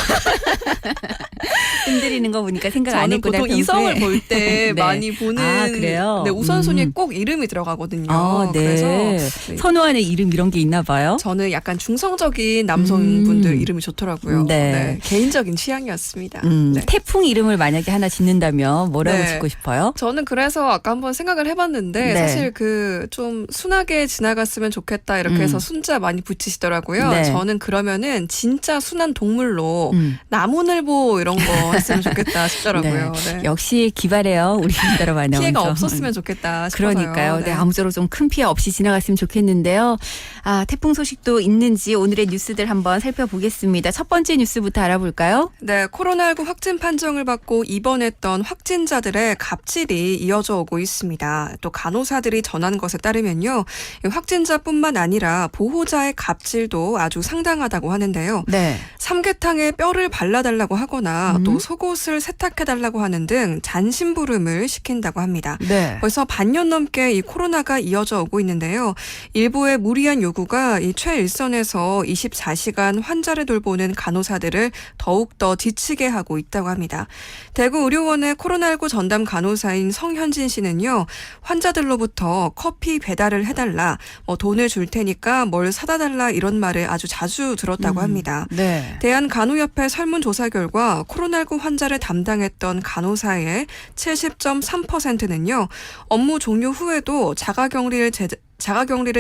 A: 흔들리는 거 보니까 생각 안
I: 저는
A: 했구나.
I: 보통
A: 평소에.
I: 이성을 볼 때
A: 네.
I: 많이 보는
A: 아, 그래요?
I: 네, 우선순위에 꼭 이름이 들어가거든요.
A: 아, 네.
I: 그래서 네.
A: 선호하는 이름 이런 게 있나 봐요.
I: 저는 약간 중성적인 남성분들 이름이 좋더라고요.
A: 네.
I: 네, 개인적인 취향이었습니다. 네.
A: 태풍 이름을 만약에 하나 짓는다면 뭐라고
I: 네.
A: 짓고 싶어요?
I: 저는 그래서 아까 한번 생각을 해봤는데
A: 네.
I: 사실 그 좀 순하게 지나갔으면 좋겠다 이렇게 해서 순자 많이 붙이시더라고요.
A: 네.
I: 저는 그러면은 진짜 순한 동물로 나무늘보 이런 거 했으면 좋겠다 싶더라고요. 네.
A: 역시 기발해요. 우리 김다람 아나운서.
I: 피해가 없었으면 좋겠다 싶어서요.
A: 그러니까요. 네,
I: 네.
A: 아무쪼록 좀 큰 피해 없이 지나갔으면 좋겠는데요. 아, 태풍 소식도 있는지 오늘의 뉴스들 한번 살펴보겠습니다. 첫 번째 뉴스부터 알아볼까요?
I: 네, 코로나19 확진 판정을 받고 입원했던 확진자들의 갑질이 이어져 오고 있습니다. 또 간호사들이 전한 것에 따르면요. 이 확진자뿐만 아니라 보호자의 갑질도 아주 상당하다고 하는데요.
A: 네.
I: 삼계탕에 뼈를 발라달라고 하거나 또 속옷을 세탁해달라고 하는 등 잔심부름을 시킨다고 합니다.
A: 네.
I: 벌써 반년 넘게 이 코로나가 이어져 오고 있는데요. 일부의 무리한 요구가 이 최일선에서 24시간 환자를 돌보는 간호사들을 더욱더 지치게 하고 있다고 합니다. 대구 의료원의 코로나19 전담 간호사인 성현진 씨는요. 환자들로부터 커피 배달을 해달라, 돈을 줄 테니까 뭘 사다 달라 이런 말을 아주 자주 들었다고 합니다.
A: 네.
I: 대한간호협회 설문조사 결과 코로나19 환자를 담당했던 간호사의 70.3%는요. 업무 종료 후에도 자가격리를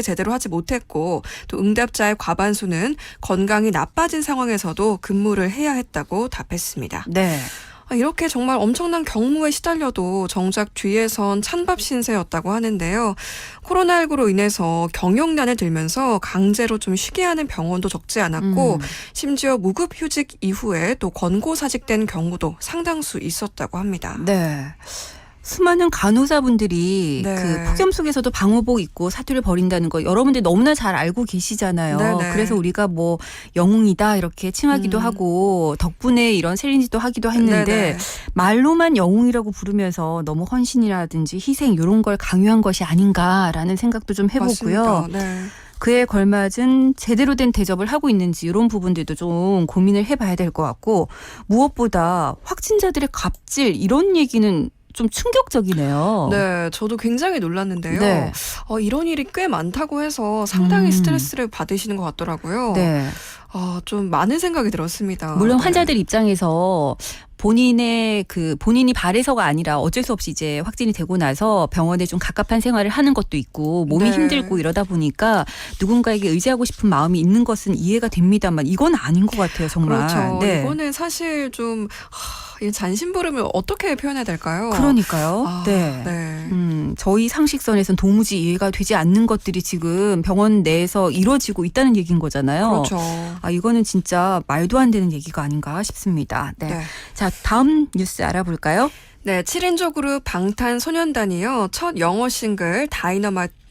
I: 제대로 하지 못했고 또 응답자의 과반수는 건강이 나빠진 상황에서도 근무를 해야 했다고 답했습니다.
A: 네.
I: 이렇게 정말 엄청난 경무에 시달려도 정작 뒤에선 찬밥 신세였다고 하는데요. 코로나19로 인해서 경영난을 들면서 강제로 좀 쉬게 하는 병원도 적지 않았고 심지어 무급휴직 이후에 또 권고사직된 경우도 상당수 있었다고 합니다.
A: 네. 수많은 간호사분들이
I: 네.
A: 그 폭염 속에서도 방호복 입고 사투를 벌인다는 거 여러분들 너무나 잘 알고 계시잖아요.
I: 네네.
A: 그래서 우리가 뭐 영웅이다 이렇게 칭하기도 하고 덕분에 이런 챌린지도 하기도 했는데
I: 네네.
A: 말로만 영웅이라고 부르면서 너무 헌신이라든지 희생 이런 걸 강요한 것이 아닌가라는 생각도 좀 해보고요.
I: 맞습니다. 네.
A: 그에 걸맞은 제대로 된 대접을 하고 있는지 이런 부분들도 좀 고민을 해봐야 될 것 같고 무엇보다 확진자들의 갑질 이런 얘기는 좀 충격적이네요.
I: 네, 저도 굉장히 놀랐는데요.
A: 네.
I: 이런 일이 꽤 많다고 해서 상당히 스트레스를 받으시는 것 같더라고요.
A: 네.
I: 좀 많은 생각이 들었습니다.
A: 물론
I: 네.
A: 환자들 입장에서 본인이 바래서가 아니라 어쩔 수 없이 이제 확진이 되고 나서 병원에 좀 갑갑한 생활을 하는 것도 있고 몸이
I: 네.
A: 힘들고 이러다 보니까 누군가에게 의지하고 싶은 마음이 있는 것은 이해가 됩니다만 이건 아닌 것 같아요, 정말.
I: 그렇죠.
A: 네.
I: 이거는 사실 좀 이 잔심부름을 어떻게 표현해야 될까요?
A: 그러니까요. 네.
I: 네.
A: 저희 상식선에선 도무지 이해가 되지 않는 것들이 지금 병원 내에서 이루어지고 있다는 얘기인 거잖아요.
I: 그렇죠.
A: 이거는 진짜 말도 안 되는 얘기가 아닌가 싶습니다. 네.
I: 네.
A: 자, 다음 뉴스 알아볼까요?
I: 네, 7인조 그룹 방탄소년단이요. 첫 영어 싱글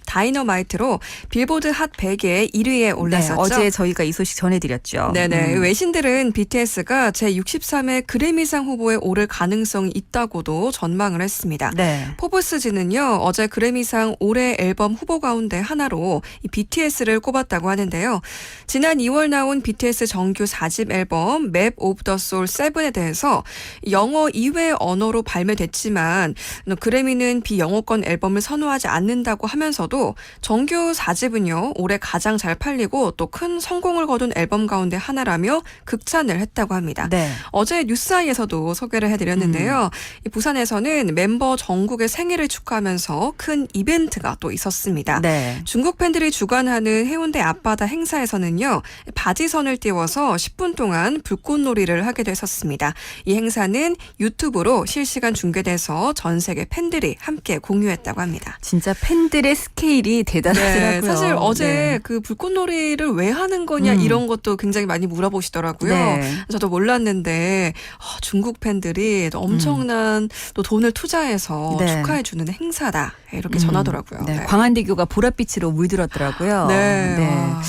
I: 다이너마이트로 빌보드 핫 100에 1위에 올랐었죠.
A: 네, 어제 저희가 이 소식 전해드렸죠.
I: 네네. 외신들은 BTS가 제63회 그래미상 후보에 오를 가능성이 있다고도 전망을 했습니다.
A: 네.
I: 포브스지는요, 어제 그래미상 올해 앨범 후보 가운데 하나로 이 BTS를 꼽았다고 하는데요. 지난 2월 나온 BTS 정규 4집 앨범 맵 오브 더 소울 7에 대해서 영어 이외 언어로 발매됐지만 그래미는 비영어권 앨범을 선호하지 않는다고 하면서도 정규 4집은요, 올해 가장 잘 팔리고 또 큰 성공을 거둔 앨범 가운데 하나라며 극찬을 했다고 합니다.
A: 네.
I: 어제 뉴스아이에서도 소개를 해드렸는데요. 이 부산에서는 멤버 정국의 생일을 축하하면서 큰 이벤트가 또 있었습니다.
A: 네.
I: 중국 팬들이 주관하는 해운대 앞바다 행사에서는요, 바지선을 띄워서 10분 동안 불꽃놀이를 하게 됐었습니다. 이 행사는 유튜브로 실시간 중계돼서 전 세계 팬들이 함께 공유했다고 합니다.
A: 진짜 팬들의 스케일이 대단하더라고요.
I: 네, 사실 어제
A: 네.
I: 그 불꽃놀이를 왜 하는 거냐 이런 것도 굉장히 많이 물어보시더라고요.
A: 네.
I: 저도 몰랐는데 중국 팬들이 엄청난 또 돈을 투자해서
A: 네.
I: 축하해주는 행사다 이렇게 전하더라고요.
A: 네.
I: 네.
A: 광안대교가 보랏빛으로 물들었더라고요.
I: 네.
A: 네.
I: 와.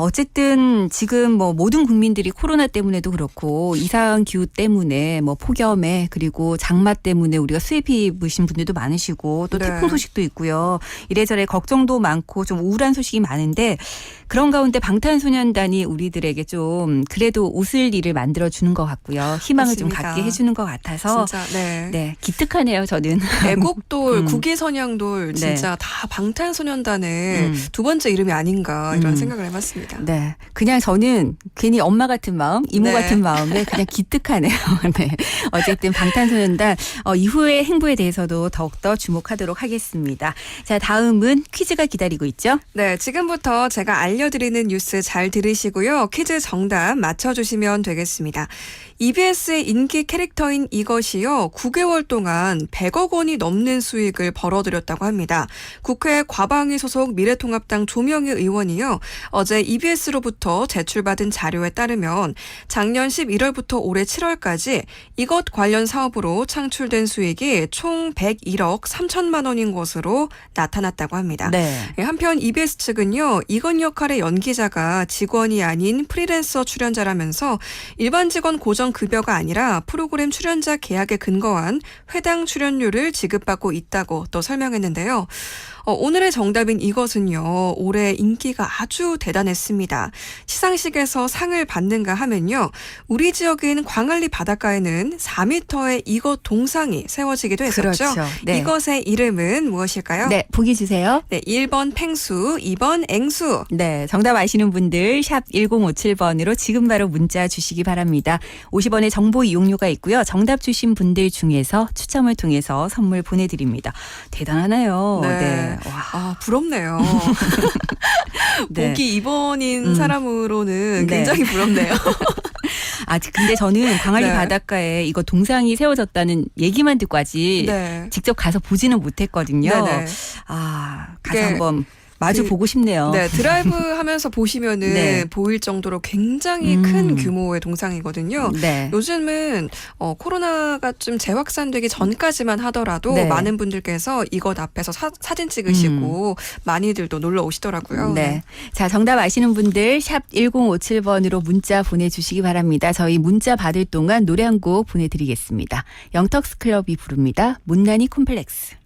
A: 어쨌든 지금 뭐 모든 국민들이 코로나 때문에도 그렇고 이상 기후 때문에 뭐 폭염에 그리고 장마 때문에 우리가 수해 입으신 분들도 많으시고 또
I: 네.
A: 태풍 소식도 있고요. 이래저래 걱정도 많고 좀 우울한 소식이 많은데 그런 가운데 방탄소년단이 우리들에게 좀 그래도 웃을 일을 만들어 주는 것 같고요. 희망을 좀
I: 맞습니다.
A: 갖게 해주는 것 같아서
I: 진짜 네.
A: 네 기특하네요. 저는.
I: 애국돌,
A: 음.
I: 국위선양돌 진짜 다 방탄소년단의
A: 음.
I: 두 번째 이름이 아닌가 이런
A: 음.
I: 생각을 해봤습니다.
A: 네. 그냥 저는 괜히 엄마 같은 마음, 이모
I: 네.
A: 같은 마음에 그냥 기특하네요. 네. 어쨌든 방탄소년단 이후의 행보에 대해서도 더욱더 주목하도록 하겠습니다. 자, 다음은 퀴즈가 기다리고 있죠?
I: 네, 지금부터 제가 알려드리는 뉴스 잘 들으시고요. 퀴즈 정답 맞춰주시면 되겠습니다. EBS의 인기 캐릭터인 이것이요. 9개월 동안 100억 원이 넘는 수익을 벌어들였다고 합니다. 국회 과방위 소속 미래통합당 조명희 의원이요. 어제 EBS로부터 제출받은 자료에 따르면 작년 11월부터 올해 7월까지 이것 관련 사업으로 창출된 수익이 총 101억 3천만 원인 것으로 나타났다고 합니다.
A: 네.
I: 한편 EBS 측은요. 이건 역할의 연기자가 직원이 아닌 프리랜서 출연자라면서 일반 직원 고정 급여가 아니라 프로그램 출연자 계약에 근거한 회당 출연료를 지급받고 있다고 또 설명했는데요. 오늘의 정답인 이것은요. 올해 인기가 아주 대단했습니다. 시상식에서 상을 받는가 하면요. 우리 지역인 광안리 바닷가에는 4m의 이것 동상이 세워지기도 했었죠.
A: 그렇죠. 네.
I: 이것의 이름은 무엇일까요?
A: 네, 보기 주세요.
I: 네, 1번 팽수, 2번 앵수.
A: 네, 정답 아시는 분들 샵 1057번으로 지금 바로 문자 주시기 바랍니다. 50원의 정보 이용료가 있고요. 정답 주신 분들 중에서 추첨을 통해서 선물 보내드립니다. 대단하네요. 네. 와.
I: 아, 부럽네요.
A: 네.
I: 보기 2번인 사람으로는
A: 네.
I: 굉장히 부럽네요.
A: 근데 저는 광안리
I: 네.
A: 바닷가에 이거 동상이 세워졌다는 얘기만 듣고 아직
I: 네.
A: 직접 가서 보지는 못했거든요.
I: 네네.
A: 가서
I: 이게
A: 한번 마주
I: 그-
A: 보고 싶네요.
I: 네, 드라이브 하면서 보시면은
A: 네.
I: 보일 정도로 굉장히 큰 규모의 동상이거든요.
A: 네.
I: 요즘은 코로나가 좀 재확산되기 전까지만 하더라도
A: 네.
I: 많은 분들께서 이것 앞에서 사진 찍으시고 많이들도 놀러 오시더라고요.
A: 네. 자, 정답 아시는 분들 샵 1057번으로 문자 보내주시기 바랍니다. 저희 문자 받을 동안 노래 한 곡 보내드리겠습니다. 영턱스 클럽이 부릅니다. 못난이 콤플렉스.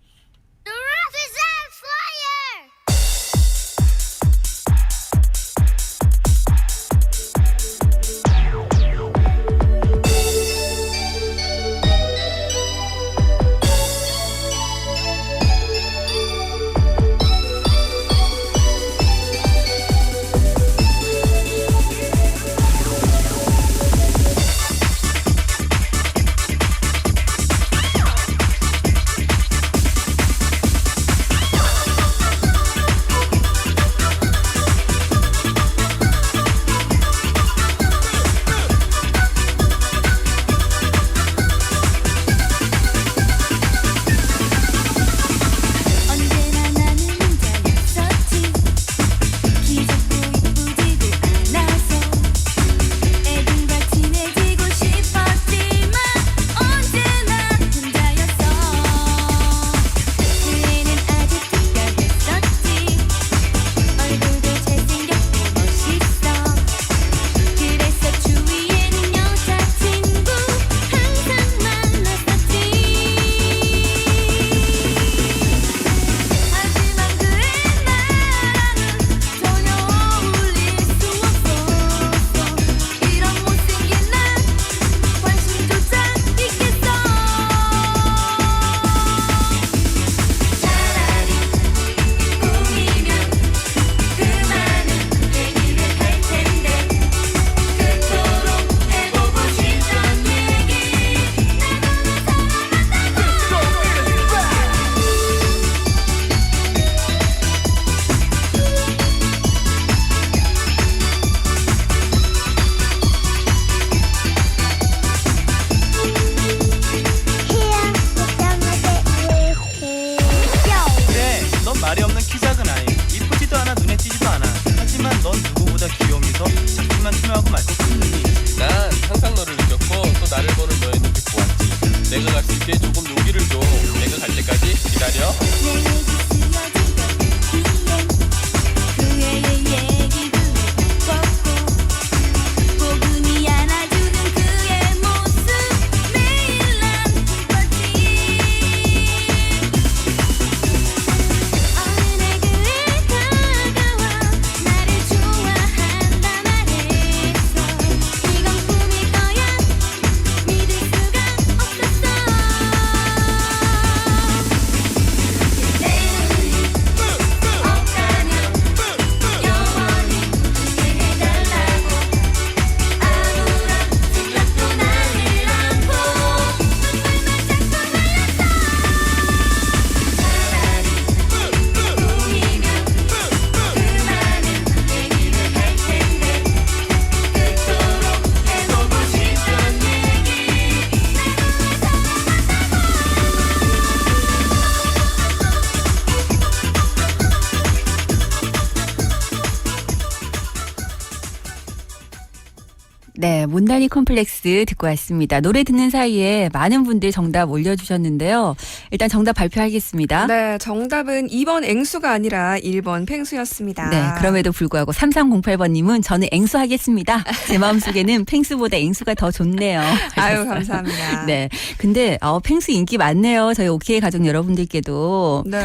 A: 네, 못난이 컴플렉스 듣고 왔습니다. 노래 듣는 사이에 많은 분들 정답 올려주셨는데요. 일단 정답 발표하겠습니다.
I: 네, 정답은 2번 앵수가 아니라 1번 팽수였습니다.
A: 네, 그럼에도 불구하고 3308번님은 저는 앵수하겠습니다. 제 마음속에는 팽수보다 앵수가 더 좋네요.
I: 아유, 감사합니다.
A: 네, 근데 팽수 인기 많네요. 저희 오케이 가족 여러분들께도.
I: 네.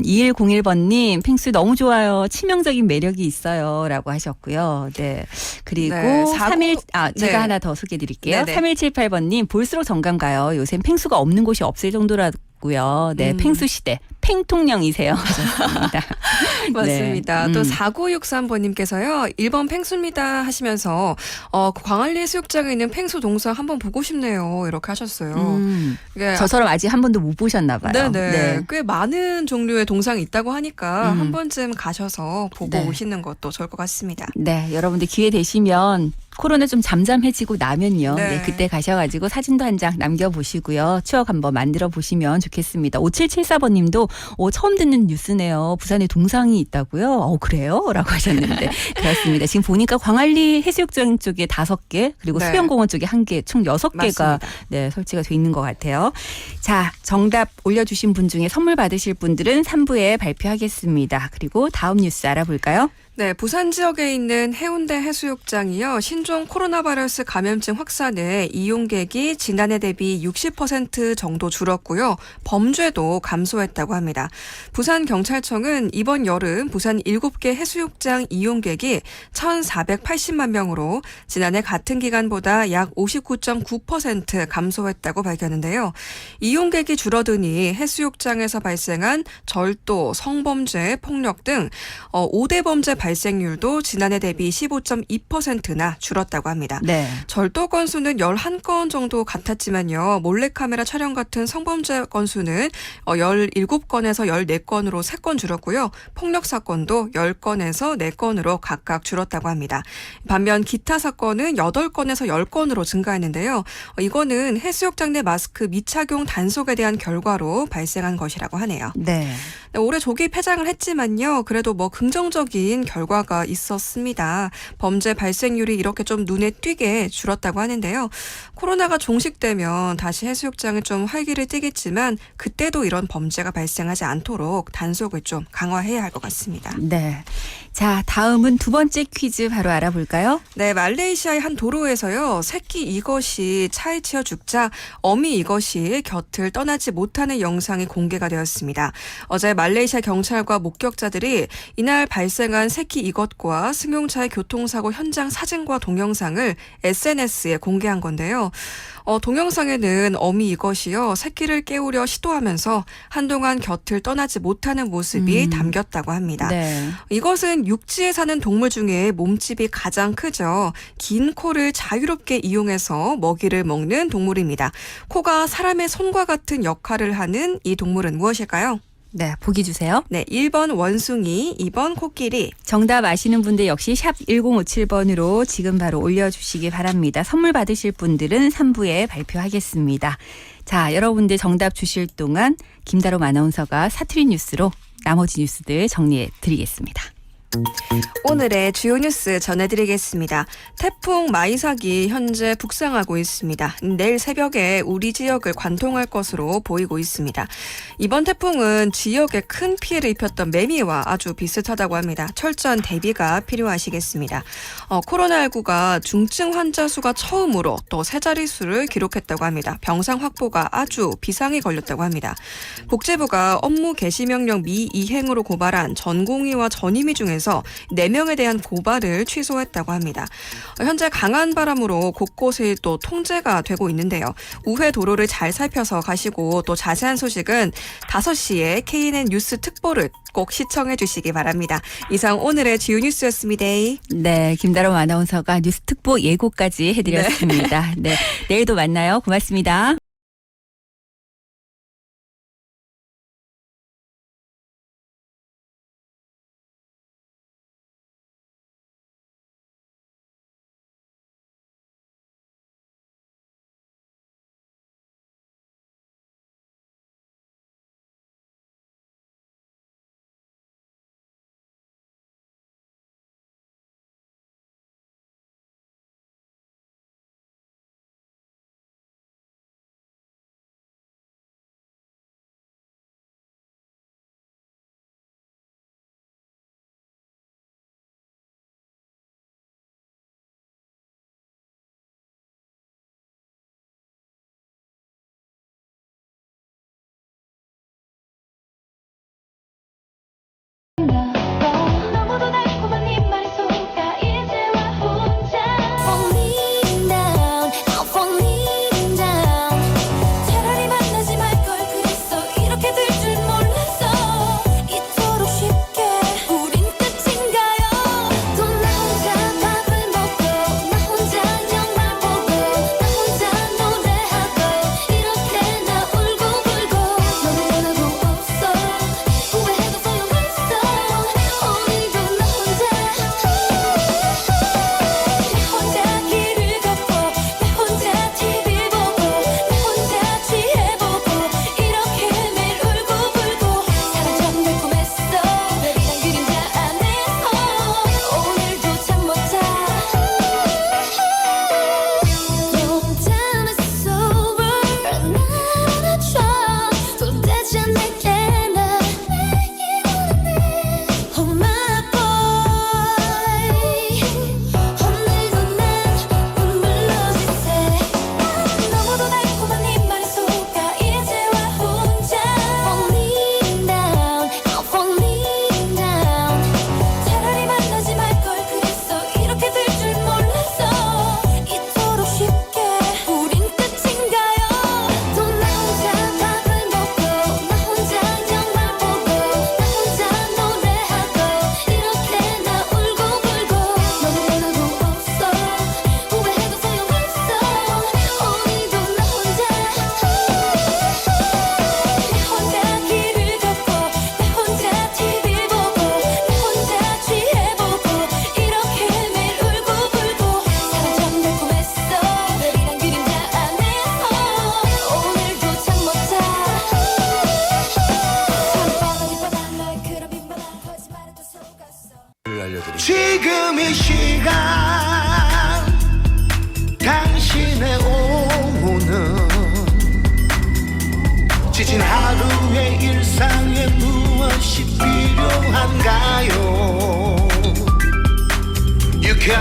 A: 2101번님 팽수 너무 좋아요. 치명적인 매력이 있어요. 라고 하셨고요. 네, 그리고
I: 네,
A: 31 제가
I: 네.
A: 하나 더 소개해드릴게요.
I: 네네.
A: 3178번님 볼수록 정감 가요. 요새 팽수가 없는 곳이 없을 정도라고요. 네, 팽수 시대 팽통령이세요. 하셨습니다.
I: 맞습니다.
A: 네.
I: 또 4963번님께서요. 1번 팽수입니다 하시면서 그 광안리 해수욕장에 있는 팽수 동상 한번 보고 싶네요. 이렇게 하셨어요. 이게
A: 저처럼 아직 한 번도 못 보셨나 봐요.
I: 네네.
A: 네.
I: 꽤 많은 종류의 동상이 있다고 하니까 한 번쯤 가셔서 보고
A: 네.
I: 오시는 것도 좋을 것 같습니다.
A: 네, 여러분들 기회 되시면 코로나 좀 잠잠해지고 나면요.
I: 네.
A: 네, 그때 가셔가지고 사진도 한 장 남겨보시고요. 추억 한번 만들어 보시면 좋겠습니다. 5774번님도 처음 듣는 뉴스네요. 부산에 동상이 있다고요? 그래요? 라고 하셨는데 그렇습니다. 지금 보니까 광안리 해수욕장 쪽에 5개 그리고
I: 네.
A: 수변공원 쪽에 1개 총 6개가
I: 맞습니다.
A: 네, 설치가 돼 있는 것 같아요. 자, 정답 올려주신 분 중에 선물 받으실 분들은 3부에 발표하겠습니다. 그리고 다음 뉴스 알아볼까요?
I: 네, 부산 지역에 있는 해운대 해수욕장이요. 신종 코로나 바이러스 감염증 확산에 이용객이 지난해 대비 60% 정도 줄었고요. 범죄도 감소했다고 합니다. 부산경찰청은 이번 여름 부산 7개 해수욕장 이용객이 1,480만 명으로 지난해 같은 기간보다 약 59.9% 감소했다고 밝혔는데요. 이용객이 줄어드니 해수욕장에서 발생한 절도, 성범죄, 폭력 등 5대 범죄 발생률도 지난해 대비 15.2%나 줄었다고 합니다.
A: 네.
I: 절도 건수는 11건 정도 같았지만요. 몰래카메라 촬영 같은 성범죄 건수는 17건에서 14건으로 3건 줄었고요. 폭력 사건도 10건에서 4건으로 각각 줄었다고 합니다. 반면 기타 사건은 8건에서 10건으로 증가했는데요. 이거는 해수욕장 내 마스크 미착용 단속에 대한 결과로 발생한 것이라고 하네요.
A: 네.
I: 올해 조기 폐장을 했지만요. 그래도 긍정적인 결과가 있었습니다. 범죄 발생률이 이렇게 좀 눈에 띄게 줄었다고 하는데요. 코로나가 종식되면 다시 해수욕장에 좀 활기를 띠겠지만 그때도 이런 범죄가 발생하지 않도록 단속을 좀 강화해야 할 것 같습니다.
A: 네. 자, 다음은 두 번째 퀴즈 바로 알아볼까요?
I: 네, 말레이시아의 한 도로에서요. 새끼 이것이 차에 치여 죽자 어미 이것이 곁을 떠나지 못하는 영상이 공개가 되었습니다. 어제 말레이시아 경찰과 목격자들이 이날 발생한 새끼 이것과 승용차의 교통사고 현장 사진과 동영상을 SNS에 공개한 건데요. 동영상에는 어미 이것이요. 새끼를 깨우려 시도하면서 한동안 곁을 떠나지 못하는 모습이 담겼다고 합니다.
A: 네.
I: 이것은 육지에 사는 동물 중에 몸집이 가장 크죠. 긴 코를 자유롭게 이용해서 먹이를 먹는 동물입니다. 코가 사람의 손과 같은 역할을 하는 이 동물은 무엇일까요?
A: 네, 보기 주세요.
I: 네, 1번 원숭이, 2번 코끼리.
A: 정답 아시는 분들 역시 샵 1057번으로 지금 바로 올려주시기 바랍니다. 선물 받으실 분들은 3부에 발표하겠습니다. 자, 여러분들 정답 주실 동안 김다롬 아나운서가 사투리 뉴스로 나머지 뉴스들 정리해 드리겠습니다.
I: 오늘의 주요 뉴스 전해드리겠습니다. 태풍 마이삭이 현재 북상하고 있습니다. 내일 새벽에 우리 지역을 관통할 것으로 보이고 있습니다. 이번 태풍은 지역에 큰 피해를 입혔던 매미와 아주 비슷하다고 합니다. 철저한 대비가 필요하시겠습니다. 코로나19가 중증 환자 수가 처음으로 또 세 자릿수를 기록했다고 합니다. 병상 확보가 아주 비상이 걸렸다고 합니다. 복지부가 업무 개시 명령 미이행으로 고발한 전공의와 전임의 중에서 4명에 대한 고발을 취소했다고 합니다. 현재 강한 바람으로 곳곳에 또 통제가 되고 있는데요. 우회 도로를 잘 살펴서 가시고 또 자세한 소식은 5시에 KNN 뉴스 특보를 꼭 시청해 주시기 바랍니다. 이상 오늘의 주요 뉴스였습니다.
A: 네, 김다롬 아나운서가 뉴스 특보 예고까지 해드렸습니다. 네, 내일도 만나요. 고맙습니다.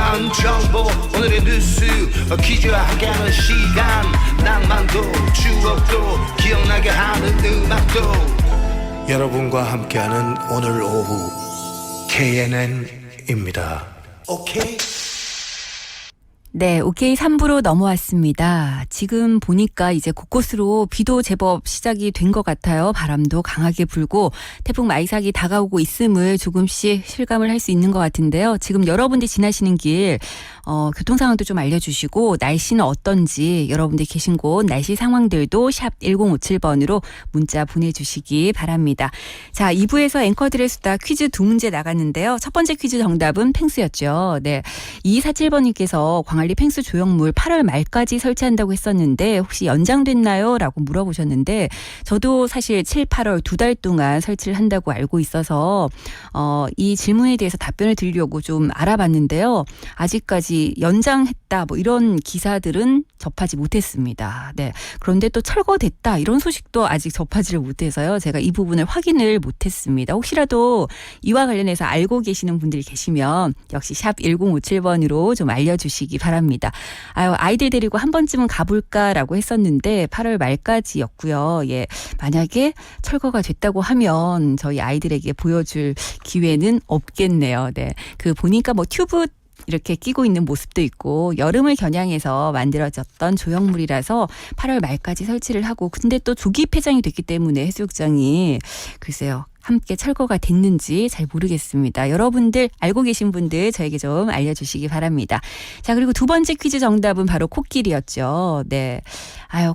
E: 놀라운 정보 오늘의 뉴스 퀴즈와 함께하는 시간 낭만도 추억도 기억나게 하는 음악도
G: 여러분과 함께하는 오늘 오후 KNN입니다.
E: 오케이.
A: 네, 오케이 3부로 넘어왔습니다. 지금 보니까 이제 곳곳으로 비도 제법 시작이 된 것 같아요. 바람도 강하게 불고 태풍 마이삭이 다가오고 있음을 조금씩 실감을 할 수 있는 것 같은데요. 지금 여러분들 지나시는 길 교통 상황도 좀 알려주시고 날씨는 어떤지 여러분들 계신 곳 날씨 상황들도 샵 1057번으로 문자 보내주시기 바랍니다. 자, 2부에서 앵커들의 수다 퀴즈 2문제 나갔는데요. 첫 번째 퀴즈 정답은 펭수였죠. 네, 2247번님께서 광안리 펭수 조형물 8월 말까지 설치한다고 했었는데 혹시 연장됐나요? 라고 물어보셨는데 저도 사실 7, 8월 2달 동안 설치를 한다고 알고 있어서 이 질문에 대해서 답변을 드리려고 좀 알아봤는데요. 아직까지 연장했다 뭐 이런 기사들은 접하지 못했습니다. 네. 그런데 또 철거됐다 이런 소식도 아직 접하지를 못해서요. 제가 이 부분을 확인을 못했습니다. 혹시라도 이와 관련해서 알고 계시는 분들이 계시면 역시 샵 1057번으로 좀 알려주시기 바랍니다. 아이들 데리고 한 번쯤은 가볼까라고 했었는데 8월 말까지였고요. 예, 만약에 철거가 됐다고 하면 저희 아이들에게 보여줄 기회는 없겠네요. 네, 그 보니까 뭐 튜브 이렇게 끼고 있는 모습도 있고 여름을 겨냥해서 만들어졌던 조형물이라서 8월 말까지 설치를 하고 근데 또 조기 폐장이 됐기 때문에 해수욕장이 글쎄요. 함께 철거가 됐는지 잘 모르겠습니다. 여러분들 알고 계신 분들 저에게 좀 알려주시기 바랍니다. 자, 그리고 두 번째 퀴즈 정답은 바로 코끼리였죠. 네.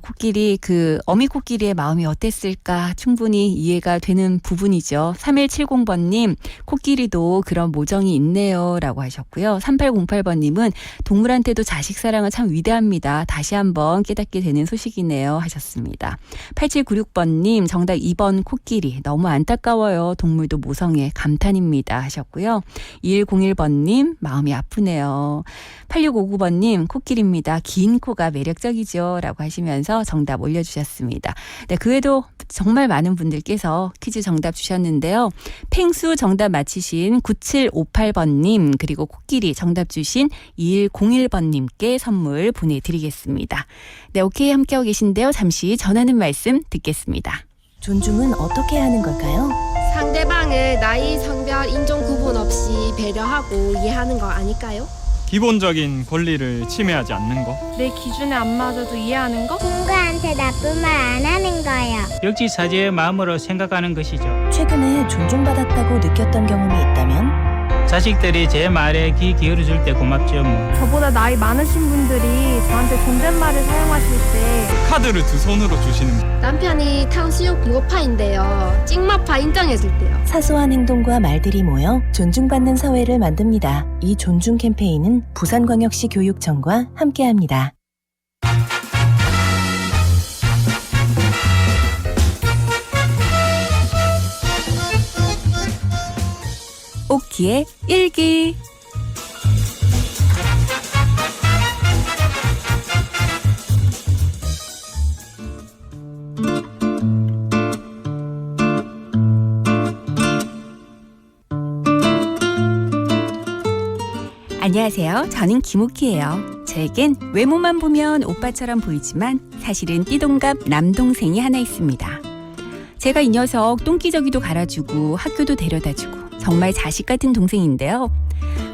A: 코끼리 어미 코끼리의 마음이 어땠을까 충분히 이해가 되는 부분이죠. 3170번님 코끼리도 그런 모정이 있네요 라고 하셨고요. 3808번님은 동물한테도 자식 사랑은 참 위대합니다. 다시 한번 깨닫게 되는 소식이네요 하셨습니다. 8796번님 정답 2번 코끼리 너무 안타까워요. 동물도 모성애 감탄입니다 하셨고요. 2101번님 마음이 아프네요. 8659번님 코끼리입니다. 긴 코가 매력적이죠 라고 하시면서 정답 올려주셨습니다. 네, 그 외에도 정말 많은 분들께서 퀴즈 정답 주셨는데요. 펭수 정답 맞히신 9758번님 그리고 코끼리 정답 주신 2101번님께 선물 보내드리겠습니다. 네, 오케이 함께하고 계신데요. 잠시 전하는 말씀 듣겠습니다.
J: 존중은 어떻게 하는 걸까요?
K: 상대방을 나이, 성별, 인종 구분 없이 배려하고 이해하는 거 아닐까요?
H: 기본적인 권리를 침해하지 않는 것.
K: 내 기준에 안 맞아도 이해하는 거?
L: 친구한테 나쁜 말 안 하는 거요.
M: 역지사지의 마음으로 생각하는 것이죠.
J: 최근에 존중받았다고 느꼈던 경험이 있다면?
M: 자식들이 제 말에 귀 기울여줄 때 고맙죠 뭐.
K: 저보다 나이 많으신 분들이 저한테 존댓말을 사용하실 때
H: 카드를 두 손으로 주시는
K: 남편이 탕수육 비호파인데요. 찍마파 인정해줄 때요.
J: 사소한 행동과 말들이 모여 존중받는 사회를 만듭니다. 이 존중 캠페인은 부산광역시 교육청과 함께합니다.
A: 오키의 일기. 안녕하세요. 저는 김옥희예요. 저에겐 외모만 보면 오빠처럼 보이지만 사실은 띠동갑 남동생이 하나 있습니다. 제가 이 녀석 똥기저귀도 갈아주고 학교도 데려다주고 정말 자식 같은 동생인데요.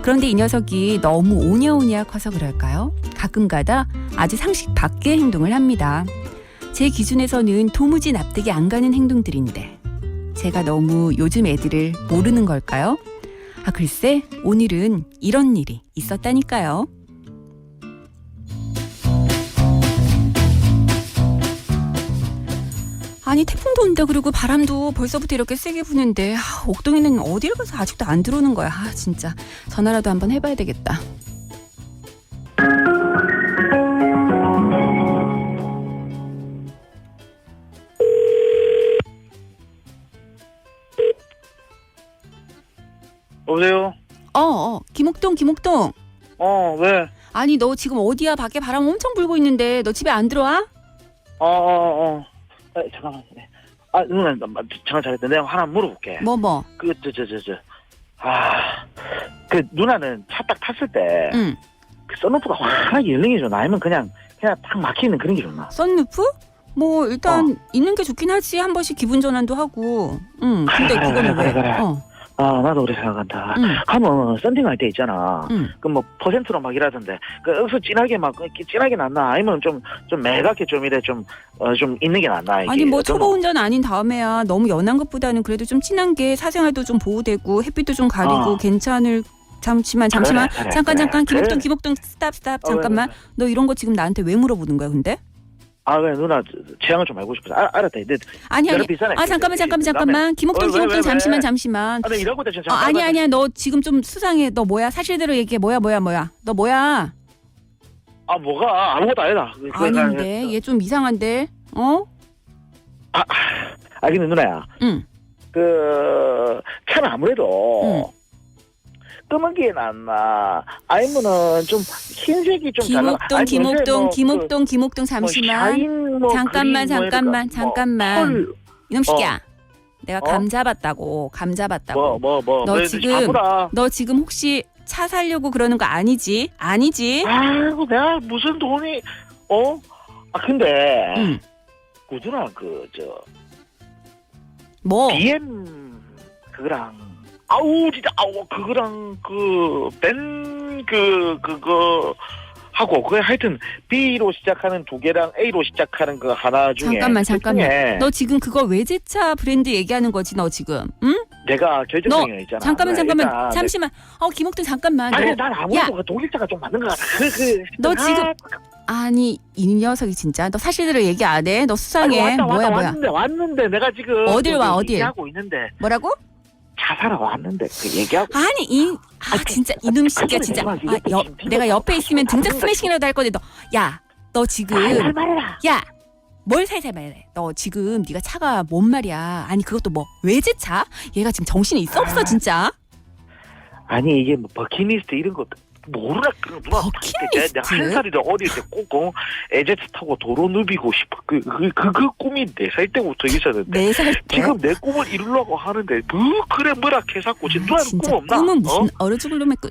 A: 그런데 이 녀석이 너무 오냐오냐 커서 그럴까요? 가끔가다 아주 상식 밖의 행동을 합니다. 제 기준에서는 도무지 납득이 안 가는 행동들인데 제가 너무 요즘 애들을 모르는 걸까요? 글쎄 오늘은 이런 일이 있었다니까요. 아니 태풍도 온다 그러고 바람도 벌써부터 이렇게 세게 부는데 옥동이는 어딜 가서 아직도 안 들어오는 거야. 진짜 전화라도 한번 해봐야 되겠다.
N: 여보세요?
A: 김옥동.
N: 왜?
A: 아니 너 지금 어디야? 밖에 바람 엄청 불고 있는데 너 집에 안 들어와?
N: 잠깐만. 누나, 잠깐 잘했다. 내가 하나 물어볼게.
A: 뭐?
N: 그 누나는 차 딱 탔을 때
A: 응.
N: 그 썬루프가 환하게 열리는 게 좋나? 아니면 그냥 딱 막히는 그런 게 좋나?
A: 썬루프? 뭐 일단 있는 게 좋긴 하지. 한 번씩 기분 전환도 하고. 응. 근데 그거는 왜?
N: 그래.
A: 어.
N: 나도 그렇게 생각한다.
A: 응.
N: 하면 썬팅할 때 있잖아.
A: 응.
N: 그 뭐 퍼센트로 막 이라던데. 그 여기서 진하게 막 진하게 낫나? 아니면 좀 매갑게 좀 이래 좀 있는 게 낫나? 이게
A: 아니 뭐
N: 어떤
A: 초보 운전 아닌 다음에야 너무 연한 것보다는 그래도 좀 진한 게 사생활도 좀 보호되고 햇빛도 좀 가리고 괜찮을. 잠시만
N: 그래,
A: 잠깐
N: 그래.
A: 김옥동 스탑 잠깐만. 너 이런 거 지금 나한테 왜 물어보는 거야 근데?
N: 왜 누나 취향을 좀 알고 싶어서 알았다.
A: 아니
N: 비싸네.
A: 잠깐만 김옥동
N: 왜?
A: 잠시만.
N: 나 이런 것도 진짜
A: 아니야 너 지금 좀 수상해. 너 뭐야 사실대로 얘기해. 뭐야 너 뭐야?
N: 뭐가 아무것도 아니다.
A: 아닌데 얘 좀 이상한데 어?
N: 근데 누나야.
A: 응.
N: 그 차는 아무래도 검은 게 낫나? 아니면은 좀 흰색이 좀 잘 나가.
A: 김옥동 잠시만. 잠깐만. 이놈 새끼야. 내가 감 잡았다고. 너 지금 혹시 차 사려고 그러는 거 아니지?
N: 내가 무슨 돈이 근데 구두나
A: 뭐?
N: BM 그거랑 그거랑 그거 하고 그게 하여튼 B로 시작하는 두 개랑 A로 시작하는 그 하나 중에
A: 잠깐만. 너 지금 그거 외제차 브랜드 얘기하는 거지 너 지금? 응?
N: 내가 결정장애 있잖아.
A: 잠깐만. 잠시만. 김옥동 잠깐만.
N: 난 아무래도 독일차가 좀 맞는 것 같아.
A: 너 지금 아니 이 녀석이 진짜 너 사실대로 얘기 안 해? 너 수상해. 뭐야?
N: 왔는데 내가 지금
A: 어딜
N: 얘기하고 있는데.
A: 뭐라고?
N: 차 사러 왔는데 그 얘기하고.
A: 진짜 이놈 새끼야 진짜. 내가 옆에 있으면 등짝 스매싱이라도 할 건데 너 지금 뭘 살살 말해. 너 지금 네가 차가 뭔 말이야. 아니 그것도 뭐 외제차? 얘가 지금 정신이 있어 없어 진짜?
N: 아니 이게 뭐 버킷리스트 이런 것도 모르라 그런 누나.
A: 버킷리스트?
N: 내가 한 살이라 어릴 때 꼭 에제트 타고 도로 누비고 싶어. 그 꿈이 4살 때부터 있었는데.
A: 4살 때?
N: 지금 내 꿈을 이루려고 하는데 그래 뭐라 해사고 지금 누나는 꿈 없나?
A: 꿈은 무슨 얼어 죽을 놈의 꿈.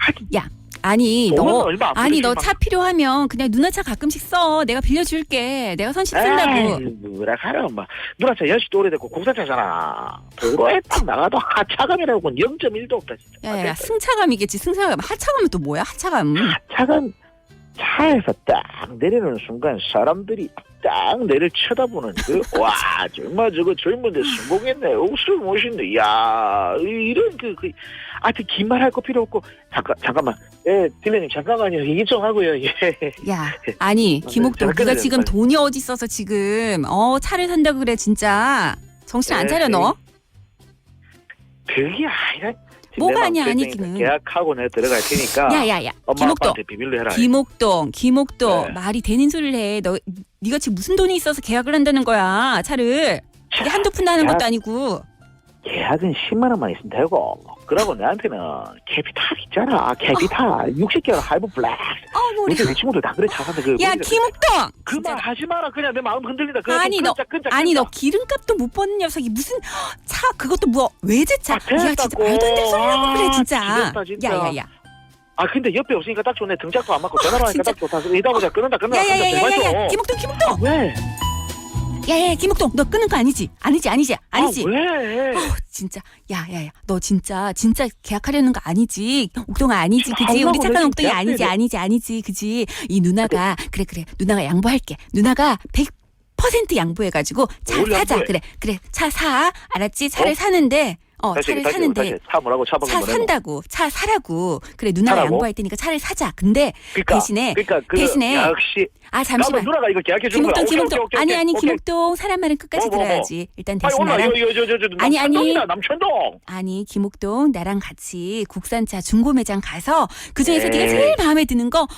A: 너 차 필요하면 그냥 누나 차 가끔씩 써. 내가 빌려줄게. 내가 선심 쓴다고.
N: 뭐라 하라 엄마. 누나 차 연식도 오래됐고 국산차잖아. 도로에 딱 나가도 하차감이라고 0.1도 없다 진짜.
A: 야 승차감이겠지. 승차감. 하차감은 또 뭐야? 하차감.
N: 하차감 차에서 딱 내리는 순간 사람들이 딱 내를 쳐다보는 와 정말 저거 젊은데 성공했네. 옥술 멋있네. 야 이런 하여튼 긴 말 할 거 필요 없고 잠깐만 딜러님 잠깐만요. 얘기 좀 하고요.
A: 김옥동 네가 지금 돈이 어디 있어서 지금 차를 산다고 그래 진짜. 정신 안 차려 너?
N: 그게 아니라
A: 뭐가 아니야 아니기는.
N: 계약하고 내가 들어갈 테니까.
A: 야야야.
N: 엄마 아빠한테 비밀로 해라.
A: 김옥동 말이 되는 소리를 해. 네가 지금 무슨 돈이 있어서 계약을 한다는 거야 차를. 이게 한두 푼 나는 것도 아니고.
N: 계약은 10만 원만 있으면 되고 그러고 내한테는 캐피탈 있잖아. 캐피탈 60개월 할부 블랙. 우리 친구들 다 그래 차 산다.
A: 야 김옥동
N: 그 말 하지 마라. 그냥 내 마음 흔들린다.
A: 너 기름값도 못 버는 녀석이 무슨 차 그것도 뭐 외제차. 야 진짜 말도 안 되는 소리 하고 그래 진짜. 야야야.
N: 근데 옆에 없으니까 딱 좋네. 등짝도 안 맞고 전화로 하니까 딱 좋다. 이따 보자. 끊는다.
A: 야야야야야 김옥동.
N: 왜?
A: 야야 김옥동 너 끊는 거 아니지?
N: 왜?
A: 진짜 야야야 너 진짜 계약하려는 거 아니지? 옥동아 아니지 그지? 우리 착한 옥동이 아니지 그지? 이 누나가 그래 누나가 양보할게. 누나가 100% 양보해가지고 차 사자. 그래 차 사. 알았지? 차를 사는데 차를 사는데 차 산다고 차 사라고. 그래 누나가 양보할 테니까 차를 사자. 근데 대신에
N: 역시
A: 잠시만
N: 누나가 이거 계약해 주는 거야.
A: 김옥동 아니 김옥동 사람 말은 끝까지 들어야지. 일단 대신 나랑 남천동 김옥동 나랑 같이 국산차 중고 매장 가서 그 중에서 네가 제일 마음에 드는 거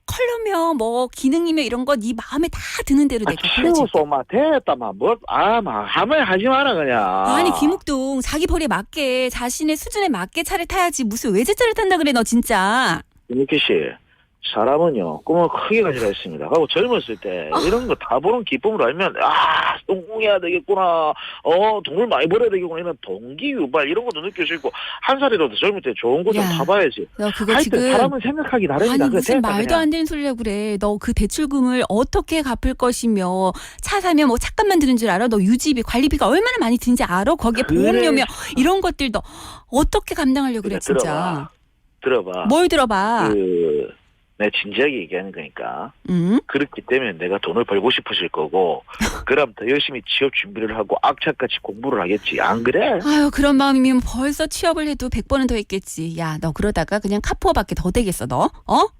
A: 컬러며 뭐 기능이며 이런 거 네 마음에 다 드는 대로 내가 골라줄게.
N: 됐다 하면 하지 마라 그냥.
A: 아니 김옥동 자기 벌에 맞게 자신의 수준에 맞게 차를 타야지 무슨 외제차를 탄다 그래 너 진짜.
N: 김옥희 씨 사람은요 꿈을 크게 가지라 했습니다. 하고 젊었을 때 이런 거 다 보는 기쁨을 알면 성공해야 되겠구나. 돈을 많이 벌어야 되겠구나. 이런 동기 유발 이런 것도 느낄 수 있고 한 살이라도 젊을 때 좋은 거 좀 타봐야지.
A: 너 그거
N: 하여튼
A: 지금
N: 사람은 생각하기 다릅니다.
A: 아니 무슨
N: 그냥
A: 말도 안 되는 소리라고 그래. 너 그 대출금을 어떻게 갚을 것이며 차 사면 뭐 차값만 드는 줄 알아? 너 유지비 관리비가 얼마나 많이 드는지 알아? 거기에 보험료며 이런 것들 너 어떻게 감당하려고 그래 진짜.
N: 들어봐.
A: 뭘 들어봐.
N: 내가 진지하게 얘기하는 거니까.
A: 응?
N: 그렇기 때문에 내가 돈을 벌고 싶으실 거고 그럼 더 열심히 취업 준비를 하고 악착같이 공부를 하겠지. 안 그래?
A: 아유 그런 마음이면 벌써 취업을 해도 100번은 더 했겠지. 야 너 그러다가 그냥 카푸어밖에 더 되겠어 너?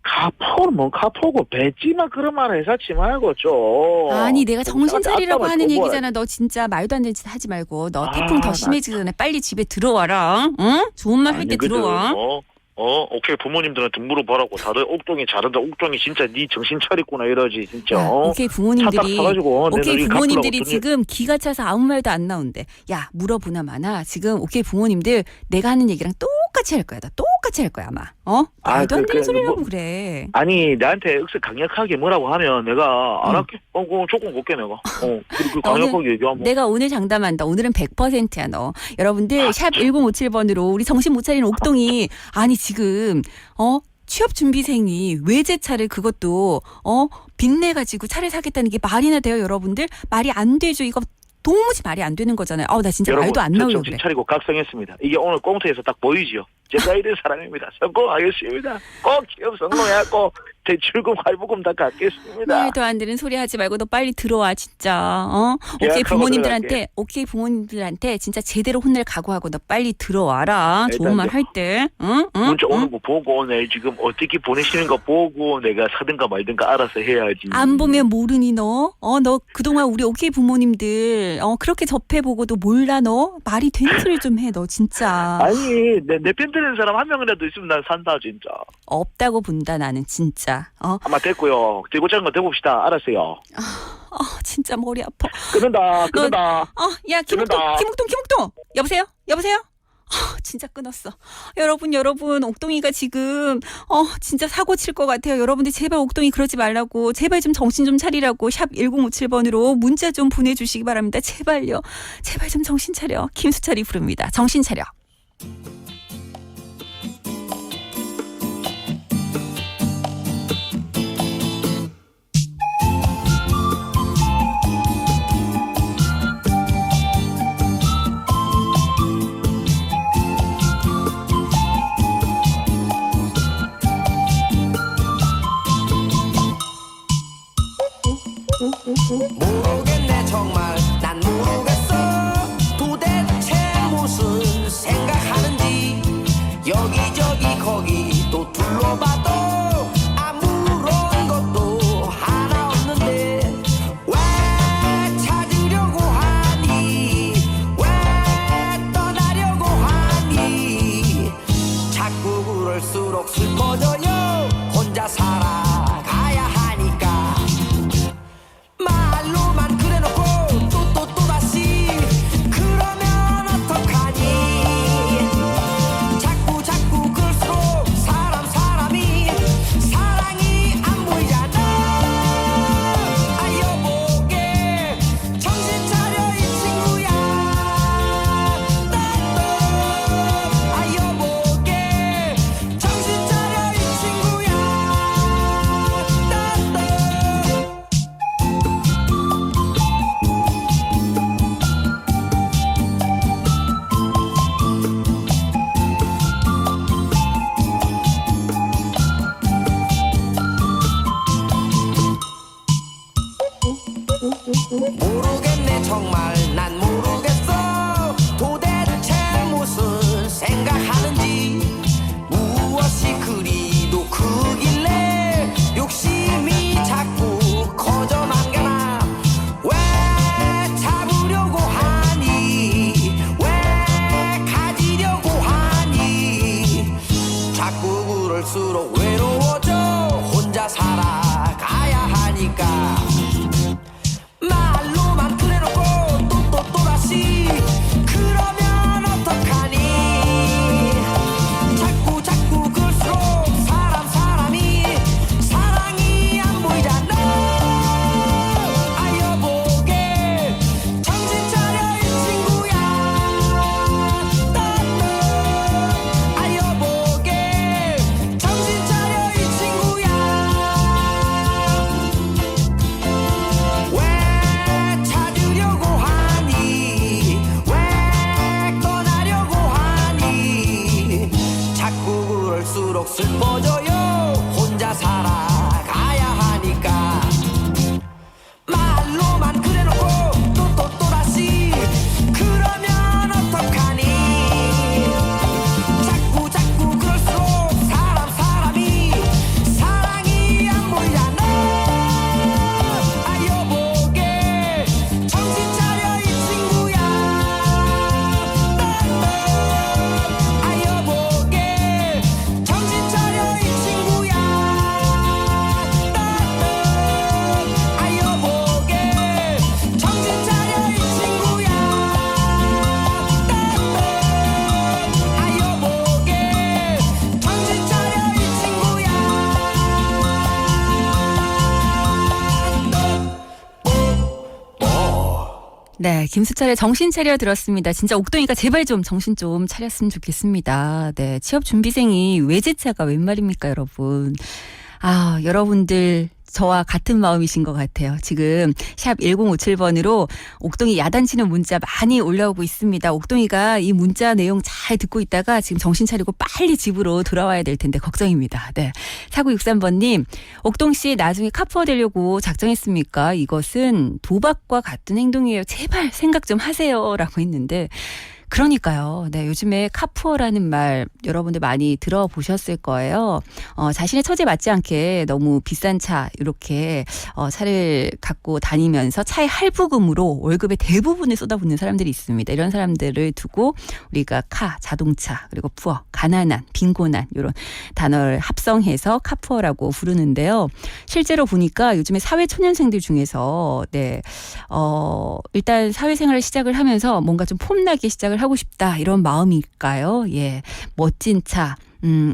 N: 카푸어는 뭔 카푸어고 뱉지마 그런 말 해사치 말고 좀.
A: 아니 내가 정신 차리라고 하는
N: 돈 벌어야
A: 얘기잖아. 너 진짜 말도 안 되는 짓 하지 말고 너 태풍 더 심해지기 전에 빨리 집에 들어와라. 응? 좋은 말 할 때 들어와.
N: 오케이 부모님들한테 물어보라고. 다들 옥동이 잘한다. 옥동이 진짜 네 정신 차렸구나 이러지 진짜.
A: 야, 오케이 부모님들이 오케이 부모님들이
N: 갚으라고
A: 지금 기가 차서 아무 말도 안 나온대. 야 물어보나 마나 지금 오케이 부모님들 내가 하는 얘기랑 똑같이 할 거야. 나 똑같이 할 거야 아마. 말도 안 되는 소리라고 그래.
N: 아니 나한테 억세 강력하게 뭐라고 하면 내가 안 할게. 그럼 조금 볼게 내가. 그 강력하게 얘기하면.
A: 내가 오늘 장담한다. 오늘은 100%야 너. 여러분들 샵 1057번으로 우리 정신 못 차리는 옥동이 아니 지금 취업 준비생이 외제차를 그것도 빚내 가지고 차를 사겠다는 게 말이나 돼요, 여러분들? 말이 안 되죠. 이거 도무지 말이 안 되는 거잖아요. 나 진짜
N: 여러분,
A: 말도 안 나오려고 그래.
N: 정신 차리고 각성했습니다. 이게 오늘 꽁트에서 딱 보이지요. 제가 이런 사람입니다. 성공하겠습니다. 꼭 취업 성공해갖고 대출금 할부금 다 갚겠습니다.
A: 말도 안 되는 소리 하지 말고 너 빨리 들어와 진짜. 오케이 부모님들한테 진짜 제대로 혼낼 각오하고 너 빨리 들어와라. 좋은 말 할 때. 응?
N: 문자 오는 거 보고 내일 지금 어떻게 보내시는 거 보고 내가 사든가 말든가 알아서 해야지.
A: 안 보면 모르니 너? 너 그동안 우리 오케이 부모님들 그렇게 접해보고도 몰라 너? 말이 되는 소리 좀 해 너 진짜.
N: 아니 내 편 드는 사람 한 명이라도 있으면 난 산다 진짜.
A: 없다고 본다 나는 진짜.
N: 아마 됐고요. 들고 자는 거 대봅시다. 알았어요.
A: 진짜 머리 아파.
N: 끊는다.
A: 야 김옥동. 여보세요? 진짜 끊었어. 여러분, 옥동이가 지금, 진짜 사고 칠 것 같아요. 여러분들 제발 옥동이 그러지 말라고, 제발 좀 정신 좀 차리라고, 샵 1057번으로 문자 좀 보내주시기 바랍니다. 제발요. 제발 좀 정신 차려. 김수철이 부릅니다. 정신 차려.
O: 모르겠네 정말 난 모르겠어 도대체 무슨 생각하는지 여기저기 거기 또 둘러봐도 아무런 것도 하나 없는데 왜 찾으려고 하니 왜 떠나려고 하니 자꾸 그럴수록 슬퍼져요 혼자 살아가야 하니까 말로만 그래놓고 또다시 그러면 어떡하니 자꾸 그럴수록 사람이 사랑이 안 보이잖아 여보게 정신 차려 이 친구야 여보게 정신 차려 이 친구야 모르겠네 정말 난 모르겠어 도대체 무슨 생각하는지 무엇이 그리도 크길래 욕심이 자꾸 커져만 가나 왜 잡으려고 하니 왜 가지려고 하니 자꾸 그럴수록 외로워져 혼자 살아가야 하니까 말로만
A: 네, 김수철의 정신 차려 들었습니다. 진짜 옥동이가 제발 좀 정신 좀 차렸으면 좋겠습니다. 네, 취업 준비생이 외제차가 웬 말입니까, 여러분. 아, 여러분들 저와 같은 마음이신 것 같아요. 지금 샵 1057번으로 옥동이 야단치는 문자 많이 올라오고 있습니다. 옥동이가 이 문자 내용 잘 듣고 있다가 지금 정신 차리고 빨리 집으로 돌아와야 될 텐데 걱정입니다. 네. 4963번님, 옥동씨 나중에 카푸어 되려고 작정했습니까? 이것은 도박과 같은 행동이에요. 제발 생각 좀 하세요. 라고 했는데 그러니까요. 네, 요즘에 카푸어라는 말 여러분들 많이 들어보셨을 거예요. 자신의 처지에 맞지 않게 너무 비싼 차 이렇게 차를 갖고 다니면서 차의 할부금으로 월급의 대부분을 쏟아붓는 사람들이 있습니다. 이런 사람들을 두고 우리가 자동차, 그리고 푸어, 가난한, 빈곤한 이런 단어를 합성해서 카푸어라고 부르는데요. 실제로 보니까 요즘에 사회초년생들 중에서 일단 사회생활을 시작을 하면서 뭔가 좀 폼나게 시작을 하고 싶다 이런 마음일까요? 예, 멋진 차.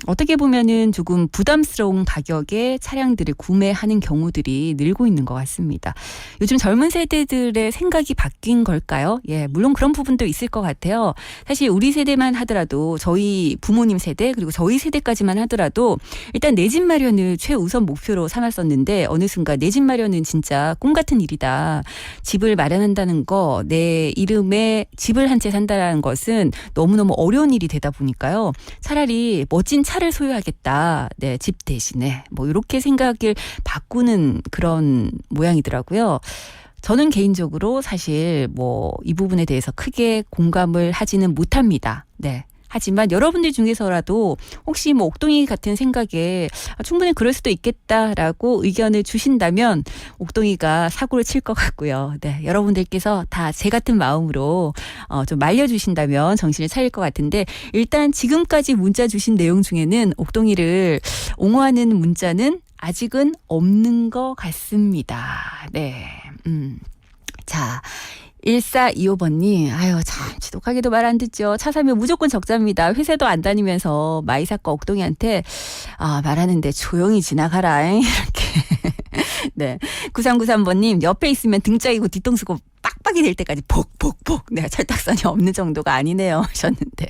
A: 어떻게 보면은 조금 부담스러운 가격의 차량들을 구매하는 경우들이 늘고 있는 것 같습니다. 요즘 젊은 세대들의 생각이 바뀐 걸까요? 예, 물론 그런 부분도 있을 것 같아요. 사실 우리 세대만 하더라도 저희 부모님 세대 그리고 저희 세대까지만 하더라도 일단 내 집 마련을 최우선 목표로 삼았었는데 어느 순간 내 집 마련은 진짜 꿈 같은 일이다. 집을 마련한다는 거, 내 이름에 집을 한 채 산다는 것은 너무너무 어려운 일이 되다 보니까요. 차라리 멋진 차를 소유하겠다. 네, 집 대신에. 뭐 이렇게 생각을 바꾸는 그런 모양이더라고요. 저는 개인적으로 사실 뭐 이 부분에 대해서 크게 공감을 하지는 못합니다. 네. 하지만 여러분들 중에서라도 혹시 뭐 옥동이 같은 생각에 충분히 그럴 수도 있겠다라고 의견을 주신다면 옥동이가 사고를 칠 것 같고요. 네, 여러분들께서 다 제 같은 마음으로 좀 말려주신다면 정신을 차릴 것 같은데 일단 지금까지 문자 주신 내용 중에는 옥동이를 옹호하는 문자는 아직은 없는 것 같습니다. 네, 자. 1425번님, 아유, 참, 지독하게도 말 안 듣죠. 차 사면 무조건 적자입니다. 회사도 안 다니면서 마이사과 옥동이한테, 말하는데 조용히 지나가라, 이렇게. 네. 9393번님, 옆에 있으면 등짝이고 뒤통수고 빡빡이 될 때까지 폭폭폭. 네, 철딱선이 없는 정도가 아니네요. 하셨는데.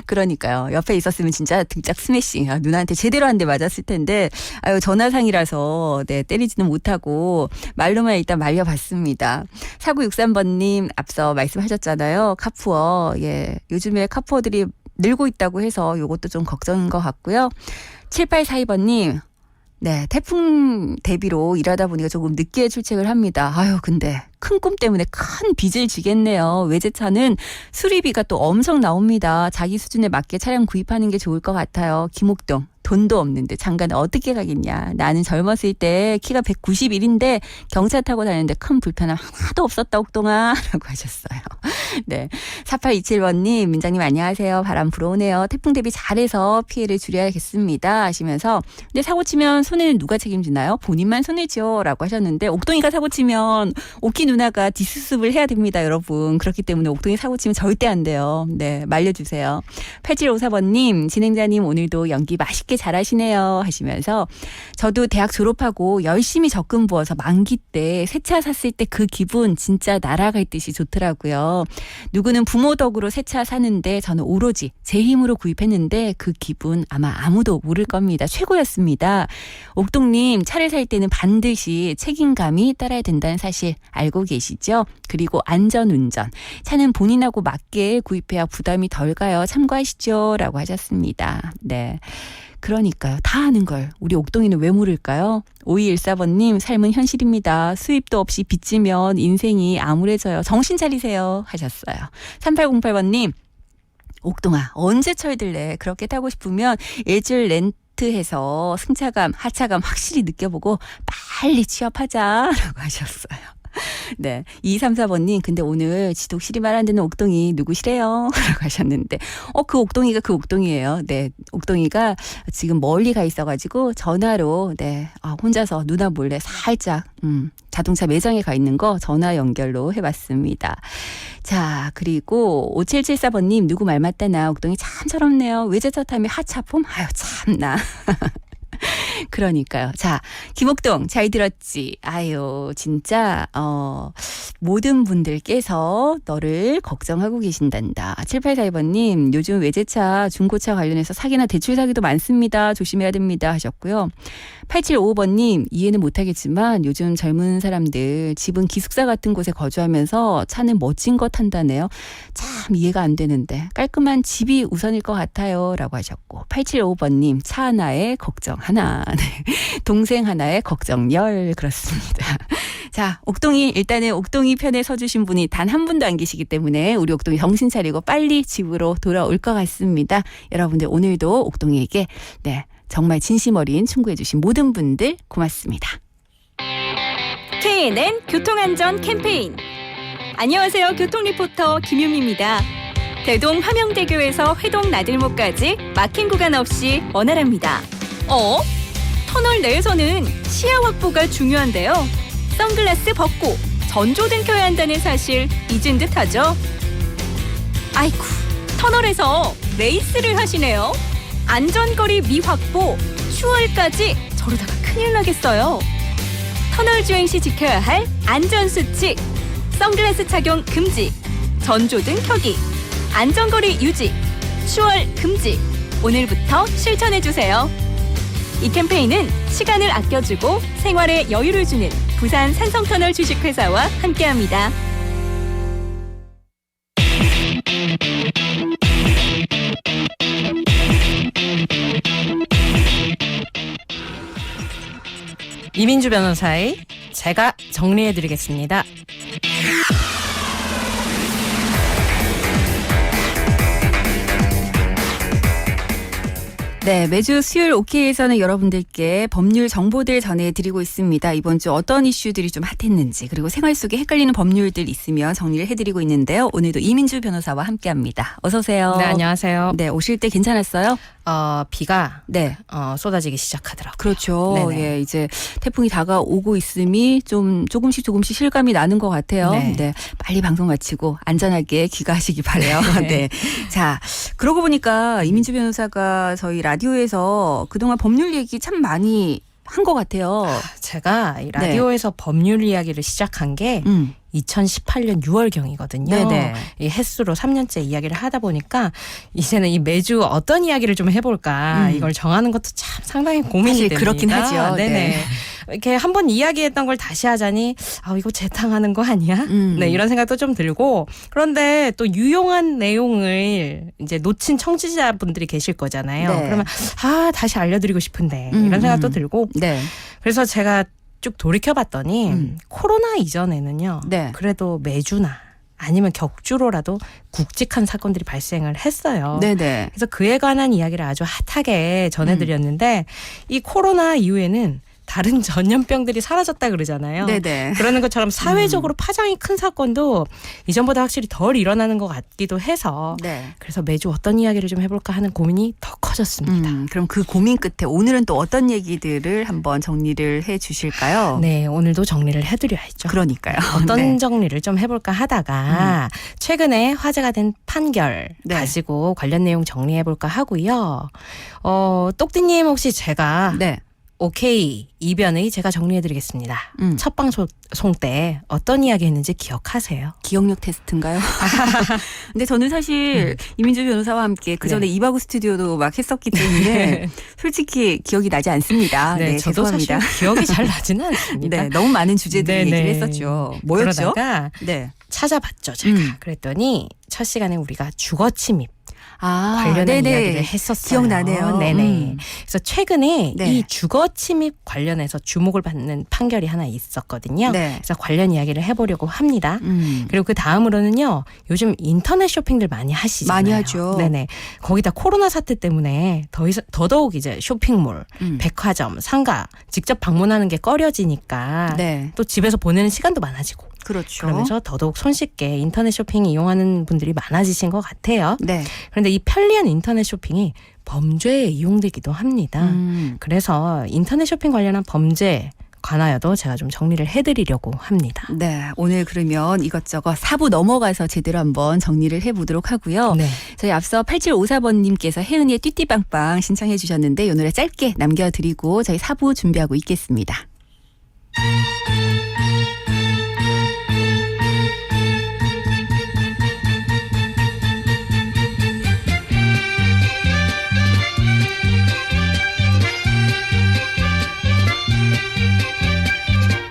A: 그러니까요. 옆에 있었으면 진짜 등짝 스매싱. 누나한테 제대로 한 대 맞았을 텐데, 아유, 전화상이라서, 네, 때리지는 못하고, 말로만 일단 말려봤습니다. 4963번님, 앞서 말씀하셨잖아요. 카푸어. 예. 요즘에 카푸어들이 늘고 있다고 해서 요것도 좀 걱정인 것 같고요. 7842번님, 네, 태풍 대비로 일하다 보니까 조금 늦게 출첵을 합니다. 아유, 근데 큰 꿈 때문에 큰 빚을 지겠네요. 외제차는 수리비가 또 엄청 나옵니다. 자기 수준에 맞게 차량 구입하는 게 좋을 것 같아요. 김옥동. 돈도 없는데 장가는 어떻게 가겠냐. 나는 젊었을 때 키가 191인데 경차 타고 다녔는데 큰 불편함 하나도 없었다 옥동아 라고 하셨어요. 네, 4827번님 민장님 안녕하세요. 바람 불어오네요. 태풍 대비 잘해서 피해를 줄여야겠습니다 하시면서 근데 사고치면 손해는 누가 책임지나요? 본인만 손해죠 라고 하셨는데 옥동이가 사고치면 오키 누나가 뒷수습을 해야 됩니다 여러분. 그렇기 때문에 옥동이 사고치면 절대 안 돼요. 네, 말려주세요. 8754번님 진행자님 오늘도 연기 맛있게 잘하시네요 하시면서 저도 대학 졸업하고 열심히 적금 부어서 만기 때 새 차 샀을 때 그 기분 진짜 날아갈 듯이 좋더라고요. 누구는 부모 덕으로 새 차 사는데 저는 오로지 제 힘으로 구입했는데 그 기분 아마 아무도 모를 겁니다. 최고였습니다. 옥동님 차를 살 때는 반드시 책임감이 따라야 된다는 사실 알고 계시죠? 그리고 안전운전. 차는 본인하고 맞게 구입해야 부담이 덜 가요. 참고하시죠 라고 하셨습니다. 네. 그러니까요. 다 아는 걸 우리 옥동이는 왜 모를까요? 5214번님 삶은 현실입니다. 수입도 없이 빚지면 인생이 암울해져요. 정신 차리세요 하셨어요. 3808번님 옥동아 언제 철들래? 그렇게 타고 싶으면 일주일 렌트해서 승차감 하차감 확실히 느껴보고 빨리 취업하자라고 하셨어요. 네. 2234번님, 근데 오늘 지독실이 말 안 되는 옥동이 누구시래요? 라고 하셨는데, 그 옥동이가 그 옥동이에요. 네. 옥동이가 지금 멀리 가 있어가지고 전화로, 네. 혼자서 누나 몰래 살짝, 자동차 매장에 가 있는 거 전화 연결로 해봤습니다. 자, 그리고 5774번님, 누구 말 맞다나 옥동이 참 철없네요. 외제차 타면 하차폼? 아유, 참나. 그러니까요. 자, 김옥동 잘 들었지? 아유, 진짜 모든 분들께서 너를 걱정하고 계신단다. 7842번님, 요즘 외제차, 중고차 관련해서 사기나 대출 사기도 많습니다. 조심해야 됩니다 하셨고요. 8755번님, 이해는 못하겠지만 요즘 젊은 사람들 집은 기숙사 같은 곳에 거주하면서 차는 멋진 거 탄다네요. 참 이해가 안 되는데 깔끔한 집이 우선일 것 같아요 라고 하셨고, 8755번님, 차 하나에 걱정 하나, 네. 동생 하나에 걱정 열. 그렇습니다. 자, 옥동이, 일단은 옥동이 편에 서주신 분이 단 한 분도 안 계시기 때문에 우리 옥동이 정신 차리고 빨리 집으로 돌아올 것 같습니다. 여러분들 오늘도 옥동이에게 네, 정말 진심 어린 충고해 주신 모든 분들 고맙습니다.
P: KNN 교통안전 캠페인. 안녕하세요. 교통리포터 김유미입니다. 대동 화명대교에서 회동 나들목까지 막힌 구간 없이 원활합니다. 터널 내에서는 시야 확보가 중요한데요. 선글라스 벗고 전조등 켜야 한다는 사실 잊은 듯하죠? 아이쿠, 터널에서 레이스를 하시네요. 안전거리 미확보, 추월까지 저러다가 큰일 나겠어요. 터널 주행 시 지켜야 할 안전수칙, 선글라스 착용 금지, 전조등 켜기, 안전거리 유지, 추월 금지. 오늘부터 실천해주세요. 이 캠페인은 시간을 아껴주고 생활에 여유를 주는 부산 산성터널 주식회사와 함께합니다.
Q: 이민주 변호사의 제가 정리해드리겠습니다.
A: 네, 매주 수요일 OK에서는 여러분들께 법률 정보들 전해드리고 있습니다. 이번 주 어떤 이슈들이 좀 핫했는지, 그리고 생활 속에 헷갈리는 법률들 있으면 정리를 해드리고 있는데요. 오늘도 이민주 변호사와 함께합니다. 어서 오세요.
Q: 네, 안녕하세요.
A: 네, 오실 때 괜찮았어요?
Q: 비가
A: 네,
Q: 쏟아지기 시작하더라고요.
A: 그렇죠.
Q: 네네.
A: 예, 이제 태풍이 다가오고 있음이 좀 조금씩 실감이 나는 것 같아요.
Q: 네.
A: 네, 빨리 방송 마치고 안전하게 귀가하시기 바래요. 네. 자, 그러고 보니까 이민주 변호사가 저희 라디오에서 그동안 법률 얘기 참 많이 한 것 같아요.
Q: 제가 이 라디오에서 법률 이야기를 시작한 게 2018년 6월경이거든요.
A: 네네.
Q: 이 횟수로 3년째 이야기를 하다 보니까 이제는 이 매주 어떤 이야기를 좀 해볼까 이걸 정하는 것도 참 상당히 고민이
A: 사실
Q: 됩니다.
A: 그렇긴 하죠.
Q: 네네.
A: 네.
Q: 이렇게 한번 이야기했던 걸 다시 하자니 이거 재탕하는 거 아니야? 네, 이런 생각도 좀 들고, 그런데 또 유용한 내용을 이제 놓친 청취자분들이 계실 거잖아요.
A: 네.
Q: 그러면 다시 알려드리고 싶은데 이런 생각도 들고,
A: 네.
Q: 그래서 제가 쭉 돌이켜봤더니 코로나 이전에는요.
A: 네.
Q: 그래도 매주나 아니면 격주로라도 굵직한 사건들이 발생을 했어요.
A: 네네.
Q: 그래서 그에 관한 이야기를 아주 핫하게 전해드렸는데 이 코로나 이후에는 다른 전염병들이 사라졌다 그러잖아요.
A: 네네.
Q: 그러는 것처럼 사회적으로 파장이 큰 사건도 이전보다 확실히 덜 일어나는 것 같기도 해서
A: 네.
Q: 그래서 매주 어떤 이야기를 좀 해볼까 하는 고민이 더 커졌습니다.
A: 그럼 그 고민 끝에 오늘은 또 어떤 얘기들을 한번 정리를 해 주실까요?
Q: 네, 오늘도 정리를 해드려야죠.
A: 그러니까요.
Q: 어떤
A: 네.
Q: 정리를 좀 해볼까 하다가 최근에 화제가 된 판결
A: 네.
Q: 가지고 관련 내용 정리해볼까 하고요. 똑띠님 혹시 제가
A: 네.
Q: 오케이 이변의 제가 정리해드리겠습니다. 첫 방송 때 어떤 이야기 했는지 기억하세요?
A: 기억력 테스트인가요? 근데 저는 사실 이민주 변호사와 함께 그 전에 이바구 스튜디오도 막 했었기 때문에 솔직히 기억이 나지 않습니다.
Q: 네, 저도
A: 죄송합니다.
Q: 사실 기억이 잘 나지는 않습니다.
A: 네, 너무 많은 주제들 얘기를 했었죠. 뭐였죠?
Q: 그러다가
A: 네.
Q: 찾아봤죠, 제가. 그랬더니 첫 시간에 우리가 주거 침입 관련한
A: 네네.
Q: 이야기를 했었어요.
A: 기억나네요.
Q: 네네. 그래서 최근에
A: 네.
Q: 이 주거 침입 관련해서 주목을 받는 판결이 하나 있었거든요.
A: 네.
Q: 그래서 관련 이야기를 해보려고 합니다. 그리고 그 다음으로는요. 요즘 인터넷 쇼핑들 많이 하시잖아요.
A: 많이 하죠.
Q: 네네. 거기다 코로나 사태 때문에 더더욱 이제 쇼핑몰, 백화점, 상가 직접 방문하는 게 꺼려지니까
A: 네.
Q: 또 집에서 보내는 시간도 많아지고.
A: 그렇죠.
Q: 그러면서 더더욱 손쉽게 인터넷 쇼핑 이용하는 분들이 많아지신 것 같아요.
A: 네.
Q: 그런데 이 편리한 인터넷 쇼핑이 범죄에 이용되기도 합니다. 그래서 인터넷 쇼핑 관련한 범죄 관하여도 제가 좀 정리를 해드리려고 합니다.
A: 네, 오늘 그러면 이것저것 4부 넘어가서 제대로 한번 정리를 해보도록 하고요.
Q: 네.
A: 저희 앞서 8754번님께서 혜은이의 띠띠빵빵 신청해 주셨는데 이 노래 짧게 남겨드리고 저희 4부 준비하고 있겠습니다.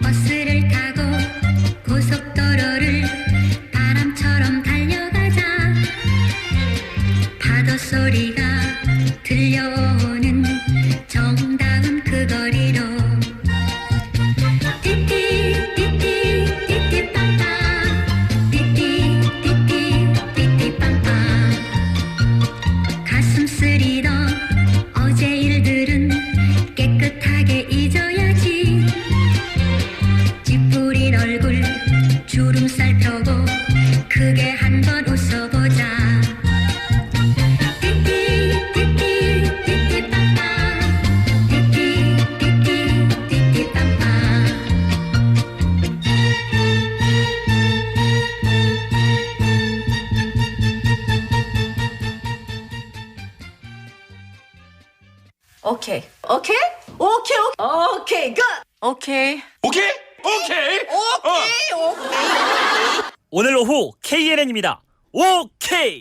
R: 버스를 타고 고속도로를 바람처럼 달려가자 파도 소리가 들려오는 정다운 그 거리로 띠띠 띠띠 띠띠 빵빵 띠띠 띠띠 띠띠 빵빵 가슴 쓰리던 어제 일들은 깨끗하게 잊어야지 찌푸린 얼굴 주름 살펴보 크게 한번 웃어보자 띠띠 띠띠 띠띠 빵빵 띠띠 띠띠 띠띠 빵빵
P: 오케이. 오케이? 오케이. 오케이. 굿. 오케이.
S: 오케이? 오늘 오후 KNN입니다. 오케이.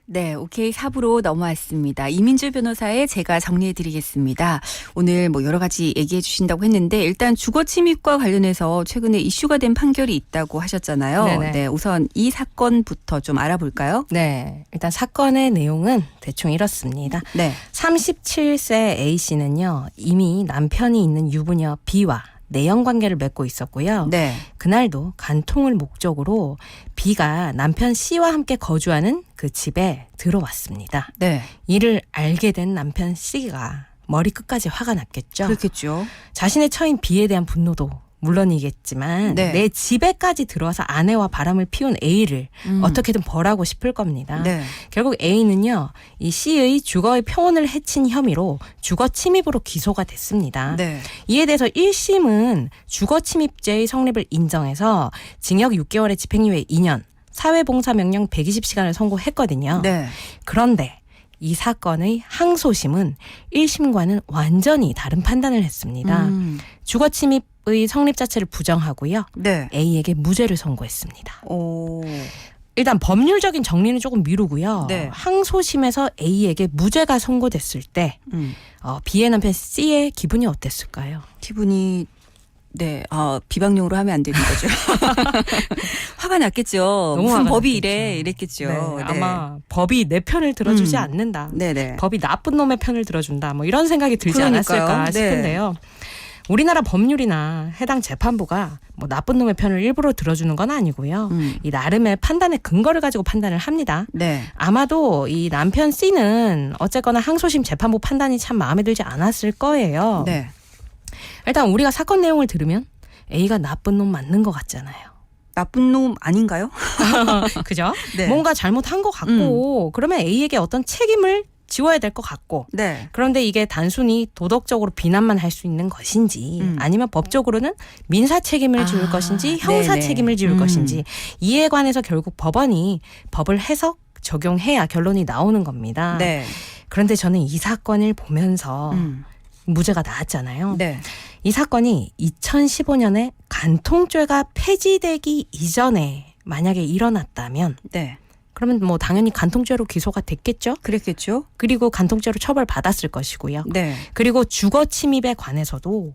A: 네, 오케이 4부로 넘어왔습니다. 이민주 변호사의 제가 정리해드리겠습니다. 오늘 뭐 여러 가지 얘기해 주신다고 했는데 일단 주거 침입과 관련해서 최근에 이슈가 된 판결이 있다고 하셨잖아요.
Q: 네네.
A: 네, 우선 이 사건부터 좀 알아볼까요?
Q: 네, 일단 사건의 내용은 대충 이렇습니다.
A: 네.
Q: 37세 A씨는요. 이미 남편이 있는 유부녀 B와 내연 관계를 맺고 있었고요.
A: 네.
Q: 그날도 간통을 목적으로 B가 남편 C와 함께 거주하는 그 집에 들어왔습니다.
A: 네.
Q: 이를 알게 된 남편 C가 머리끝까지 화가 났겠죠.
A: 그렇겠죠.
Q: 자신의 처인 B에 대한 분노도 물론이겠지만
A: 네.
Q: 내 집에까지 들어와서 아내와 바람을 피운 A를 어떻게든 벌하고 싶을 겁니다.
A: 네.
Q: 결국 A는요. 이 C의 주거의 평온을 해친 혐의로 주거 침입으로 기소가 됐습니다.
A: 네.
Q: 이에 대해서 1심은 주거 침입죄의 성립을 인정해서 징역 6개월에 집행유예 2년, 사회봉사명령 120시간을 선고했거든요.
A: 네.
Q: 그런데 이 사건의 항소심은 1심과는 완전히 다른 판단을 했습니다. 주거 침입의 성립 자체를 부정하고요.
A: 네.
Q: A에게 무죄를 선고했습니다.
A: 오.
Q: 일단 법률적인 정리는 조금 미루고요.
A: 네.
Q: 항소심에서 A에게 무죄가 선고됐을 때 B의 남편 C의 기분이 어땠을까요?
A: 기분이 네, 비방용으로 하면 안 되는 거죠. 화가 났겠죠.
Q: 너무
A: 무슨
Q: 화가
A: 법이
Q: 났겠죠.
A: 이랬겠죠.
Q: 네,
A: 네.
Q: 아마 법이 내 편을 들어주지 않는다.
A: 네네.
Q: 법이 나쁜 놈의 편을 들어준다. 뭐 이런 생각이 들지
A: 그러니까요.
Q: 않았을까
A: 네.
Q: 싶은데요. 우리나라 법률이나 해당 재판부가 뭐 나쁜 놈의 편을 일부러 들어주는 건 아니고요. 이 나름의 판단의 근거를 가지고 판단을 합니다.
A: 네.
Q: 아마도 이 남편 C는 어쨌거나 항소심 재판부 판단이 참 마음에 들지 않았을 거예요.
A: 네.
Q: 일단 우리가 사건 내용을 들으면 A가 나쁜 놈 맞는 것 같잖아요.
A: 나쁜 놈 아닌가요?
Q: 그죠?
A: 네.
Q: 뭔가 잘못한 것 같고 그러면 A에게 어떤 책임을 지워야 될 것 같고
A: 네.
Q: 그런데 이게 단순히 도덕적으로 비난만 할 수 있는 것인지 아니면 법적으로는 민사 책임을 지울 것인지 형사
A: 네네.
Q: 책임을 지울 것인지 이에 관해서 결국 법원이 법을 해석 적용해야 결론이 나오는 겁니다.
A: 네.
Q: 그런데 저는 이 사건을 보면서 무죄가 나왔잖아요.
A: 네.
Q: 이 사건이 2015년에 간통죄가 폐지되기 이전에 만약에 일어났다면
A: 네.
Q: 그러면 뭐 당연히 간통죄로 기소가 됐겠죠.
A: 그랬겠죠.
Q: 그리고 간통죄로 처벌받았을 것이고요.
A: 네.
Q: 그리고 주거 침입에 관해서도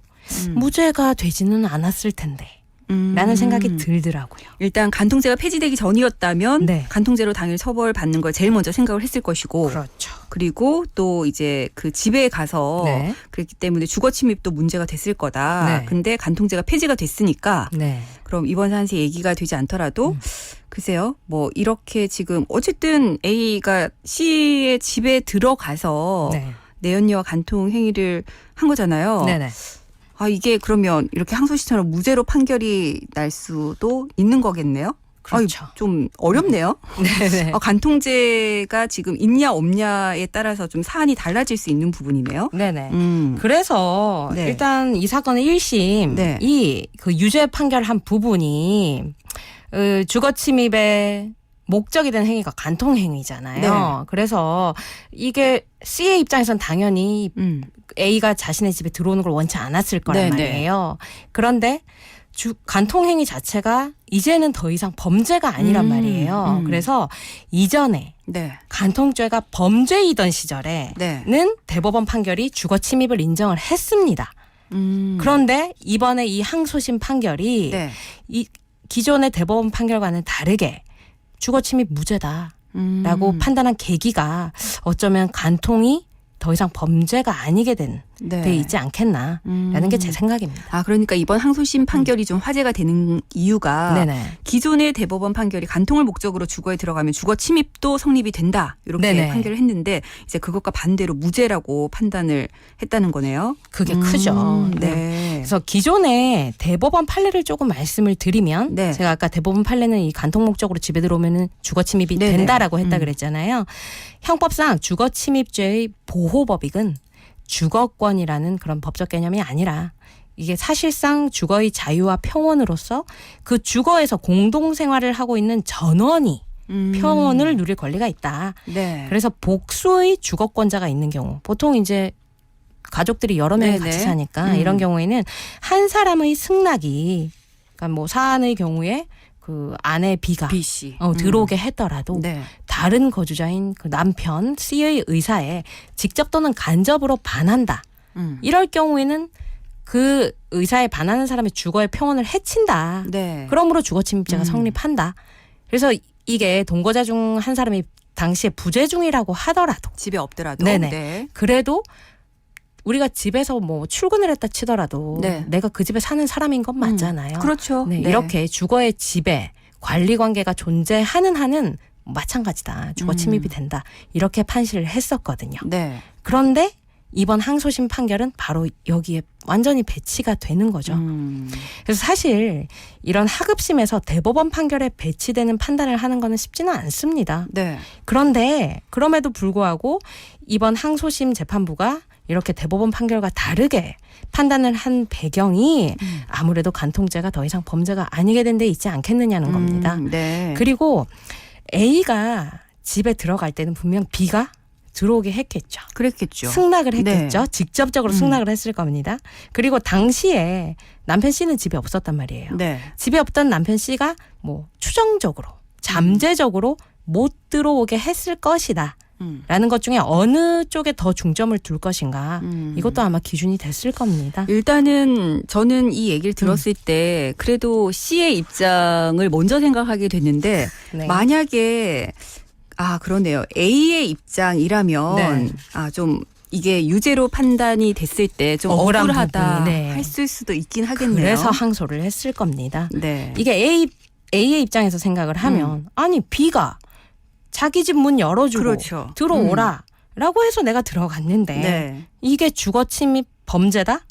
Q: 무죄가 되지는 않았을 텐데 라는 생각이 들더라고요.
A: 일단 간통죄가 폐지되기 전이었다면
Q: 네.
A: 간통죄로 당일 처벌받는 걸 제일 먼저 생각을 했을 것이고
Q: 그렇죠.
A: 그리고 또 이제 그 집에 가서
Q: 네.
A: 그랬기 때문에 주거 침입도 문제가 됐을 거다.
Q: 네.
A: 근데 간통죄가 폐지가 됐으니까
Q: 네.
A: 그럼 이번 사안에서 얘기가 되지 않더라도 글쎄요. 뭐 이렇게 지금 어쨌든 A가 C의 집에 들어가서
Q: 네.
A: 내연녀와 간통 행위를 한 거잖아요.
Q: 네네.
A: 아 이게 그러면 이렇게 항소심처럼 무죄로 판결이 날 수도 있는 거겠네요.
Q: 그렇죠.
A: 좀 어렵네요.
Q: 네네.
A: 간통죄가 지금 있냐 없냐에 따라서 좀 사안이 달라질 수 있는 부분이네요.
Q: 네네. 그래서
A: 네.
Q: 일단 이 사건의 1심이
A: 네.
Q: 그 유죄 판결한 부분이 주거 침입의 목적이 된 행위가 간통행위잖아요.
A: 네.
Q: 그래서 이게 C의 입장에선 당연히 A가 자신의 집에 들어오는 걸 원치 않았을 거란
A: 네,
Q: 말이에요. 그런데 간통행위 자체가 이제는 더 이상 범죄가 아니란 말이에요. 그래서 이전에
A: 네.
Q: 간통죄가 범죄이던 시절에는
A: 네.
Q: 대법원 판결이 주거 침입을 인정을 했습니다. 그런데 이번에 이 항소심 판결이
A: 네.
Q: 이 기존의 대법원 판결과는 다르게 주거 침입 무죄다라고 판단한 계기가 어쩌면 간통이 더 이상 범죄가 아니게 돼 있지 않겠나라는 게 제 생각입니다.
A: 그러니까 이번 항소심 판결이 좀 화제가 되는 이유가
Q: 네네.
A: 기존의 대법원 판결이 간통을 목적으로 주거에 들어가면 주거 침입도 성립이 된다 이렇게
Q: 네네.
A: 판결을 했는데 이제 그것과 반대로 무죄라고 판단을 했다는 거네요.
Q: 그게 크죠.
A: 네.
Q: 그래서 기존의 대법원 판례를 조금 말씀을 드리면
A: 네.
Q: 제가 아까 대법원 판례는 이 간통 목적으로 집에 들어오면은 주거 침입이
A: 네네.
Q: 된다라고 했다 그랬잖아요. 형법상 주거 침입죄의 보호법익은 주거권이라는 그런 법적 개념이 아니라 이게 사실상 주거의 자유와 평온으로서 그 주거에서 공동생활을 하고 있는 전원이 평온을 누릴 권리가 있다.
A: 네.
Q: 그래서 복수의 주거권자가 있는 경우 보통 이제 가족들이 여러 명이
A: 네네.
Q: 같이 사니까 이런 경우에는 한 사람의 승낙이 그러니까 뭐 사안의 경우에 그 아내 B가
A: B씨.
Q: 들어오게 했더라도
A: 네.
Q: 다른 거주자인 그 남편 C의 의사에 직접 또는 간접으로 반한다. 이럴 경우에는 그 의사에 반하는 사람의 주거의 평온을 해친다.
A: 네.
Q: 그러므로 주거 침입죄가 성립한다. 그래서 이게 동거자 중 한 사람이 당시에 부재 중이라고 하더라도
A: 집에 없더라도
Q: 네네.
A: 네.
Q: 그래도 우리가 집에서 뭐 출근을 했다 치더라도
A: 네.
Q: 내가 그 집에 사는 사람인 건 맞잖아요.
A: 그렇죠.
Q: 네,
A: 네.
Q: 이렇게 주거의 지배, 관리 관계가 존재하는 한은 마찬가지다. 주거 침입이 된다. 이렇게 판시를 했었거든요.
A: 네.
Q: 그런데 이번 항소심 판결은 바로 여기에 완전히 배치가 되는 거죠. 그래서 사실 이런 하급심에서 대법원 판결에 배치되는 판단을 하는 거는 쉽지는 않습니다.
A: 네.
Q: 그런데 그럼에도 불구하고 이번 항소심 재판부가 이렇게 대법원 판결과 다르게 판단을 한 배경이 아무래도 간통죄가 더 이상 범죄가 아니게 된 데 있지 않겠느냐는 겁니다.
A: 네.
Q: 그리고 A가 집에 들어갈 때는 분명 B가 들어오게 했겠죠.
A: 그랬겠죠.
Q: 승낙을 했겠죠.
A: 네.
Q: 직접적으로 승낙을 했을 겁니다. 그리고 당시에 남편 C는 집에 없었단 말이에요.
A: 네.
Q: 집에 없던 남편 C가 뭐 추정적으로 잠재적으로 못 들어오게 했을 것이다. 라는 것 중에 어느 쪽에 더 중점을 둘 것인가 이것도 아마 기준이 됐을 겁니다.
A: 일단은 저는 이 얘기를 들었을 때 그래도 C의 입장을 먼저 생각하게 됐는데
Q: 네.
A: 만약에 그러네요. A의 입장이라면
Q: 네.
A: 좀 이게 유죄로 판단이 됐을 때 좀
Q: 억울한
A: 억울하다
Q: 부분이, 네.
A: 했을 수도 있긴 하겠네요.
Q: 그래서 항소를 했을 겁니다.
A: 네.
Q: 이게 A의 입장에서 생각을 하면 아니 B가 자기 집 문 열어주고
A: 그렇죠.
Q: 들어오라 라고 해서 내가 들어갔는데
A: 네.
Q: 이게 주거 침입 범죄다?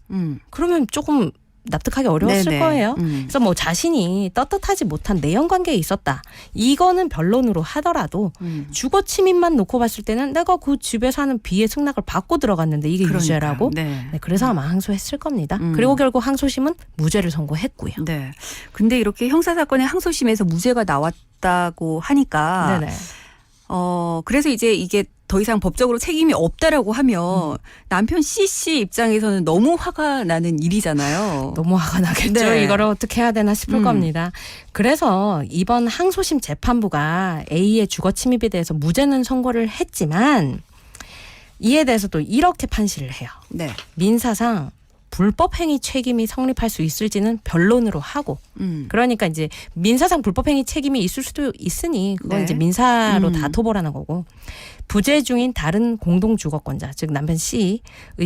Q: 그러면 조금 납득하기 어려웠을
A: 네네.
Q: 거예요. 그래서 뭐 자신이 떳떳하지 못한 내연 관계에 있었다. 이거는 변론으로 하더라도 주거 침입만 놓고 봤을 때는 내가 그 집에 사는 B의 승낙을 받고 들어갔는데 이게
A: 그러니까요.
Q: 유죄라고.
A: 네.
Q: 네, 그래서 아마 항소했을 겁니다. 그리고 결국 항소심은 무죄를 선고했고요.
A: 네. 근데 이렇게 형사사건의 항소심에서 무죄가 나왔다고 하니까
Q: 네네.
A: 그래서 이제 이게 더 이상 법적으로 책임이 없다라고 하면 남편 C씨 입장에서는 너무 화가 나는 일이잖아요.
Q: 너무 화가 나겠죠.
A: 네.
Q: 이거를 어떻게 해야 되나 싶을 겁니다. 그래서 이번 항소심 재판부가 A의 주거 침입에 대해서 무죄는 선고를 했지만 이에 대해서 또 이렇게 판시를 해요.
A: 네.
Q: 민사상 불법행위 책임이 성립할 수 있을지는 변론으로 하고 그러니까 이제 민사상 불법행위 책임이 있을 수도 있으니 그건
A: 네.
Q: 이제 민사로 다퉈보라는 거고 부재 중인 다른 공동주거권자 즉 남편 C의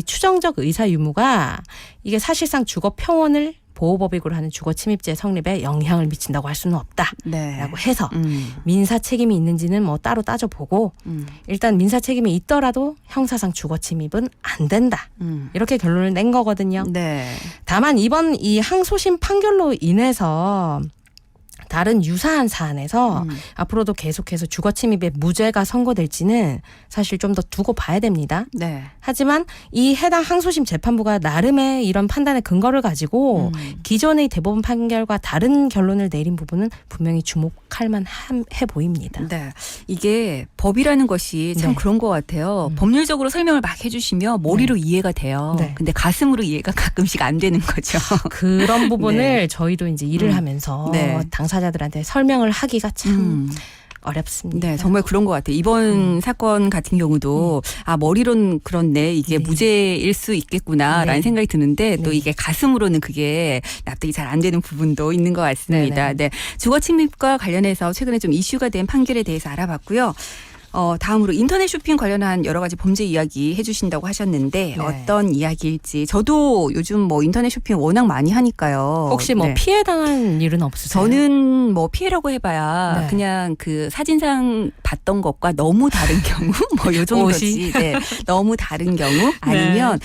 Q: 추정적 의사 유무가 이게 사실상 주거 평온을 보호법익으로 하는 주거 침입죄 성립에 영향을 미친다고 할 수는 없다라고
A: 네.
Q: 해서 민사 책임이 있는지는 뭐 따로 따져보고 일단 민사 책임이 있더라도 형사상 주거 침입은 안 된다. 이렇게 결론을 낸 거거든요.
A: 네.
Q: 다만 이번 이 항소심 판결로 인해서 다른 유사한 사안에서 앞으로도 계속해서 주거 침입의 무죄가 선고될지는 사실 좀 더 두고 봐야 됩니다.
A: 네.
Q: 하지만 이 해당 항소심 재판부가 나름의 이런 판단의 근거를 가지고 기존의 대법원 판결과 다른 결론을 내린 부분은 분명히 주목할 만해 보입니다.
A: 네. 이게 법이라는 것이 참
Q: 네.
A: 그런 것 같아요. 법률적으로 설명을 막 해주시면 머리로 이해가 돼요.
Q: 네.
A: 근데 가슴으로 이해가 가끔씩 안 되는 거죠.
Q: 그런 부분을
A: 네.
Q: 저희도 이제 일을 하면서
A: 네.
Q: 당사자들한테 설명을 하기가 참 어렵습니다.
A: 네, 정말 그런 것 같아요. 이번 사건 같은 경우도 머리로는 그렇네, 이게 무죄일 수 있겠구나라는
Q: 네.
A: 생각이 드는데 또 이게 가슴으로는 그게 납득이 잘 안 되는 부분도 있는 것 같습니다. 네, 주거 침입과 관련해서 최근에 좀 이슈가 된 판결에 대해서 알아봤고요. 다음으로 인터넷 쇼핑 관련한 여러 가지 범죄 이야기 해주신다고 하셨는데 어떤 이야기일지. 저도 요즘 뭐 인터넷 쇼핑 워낙 많이 하니까요.
Q: 혹시 뭐
A: 네.
Q: 피해 당한 일은 없으세요?
A: 저는 뭐 피해라고 해봐야
Q: 네.
A: 그냥 그 사진상 봤던 것과 너무 다른 경우 뭐 요 정도지. 네. 너무 다른 경우 아니면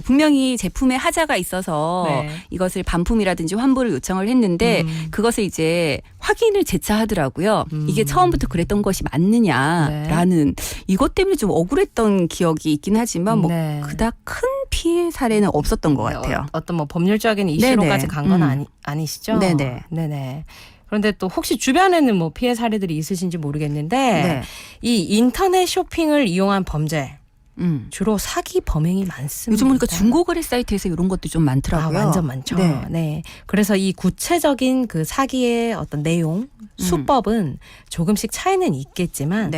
A: 분명히 제품에 하자가 있어서
Q: 네.
A: 이것을 반품이라든지 환불을 요청을 했는데 그것을 이제 확인을 재차 하더라고요. 이게 처음부터 그랬던 것이 맞느냐라는 이것 때문에 좀 억울했던 기억이 있긴 하지만 뭐
Q: 네.
A: 그닥 큰 피해 사례는 없었던 것 같아요.
Q: 어떤 뭐 법률적인 이슈로까지 간 건 아니시죠?
A: 네네.
Q: 네네. 그런데 또 혹시 주변에는 뭐 피해 사례들이 있으신지 모르겠는데
A: 네.
Q: 이 인터넷 쇼핑을 이용한 범죄 주로 사기 범행이 많습니다.
A: 요즘 보니까 중고거래 사이트에서 이런 것도 좀 많더라고요.
Q: 완전 많죠.
A: 네.
Q: 네. 그래서 이 구체적인 그 사기의 어떤 내용, 수법은 조금씩 차이는 있겠지만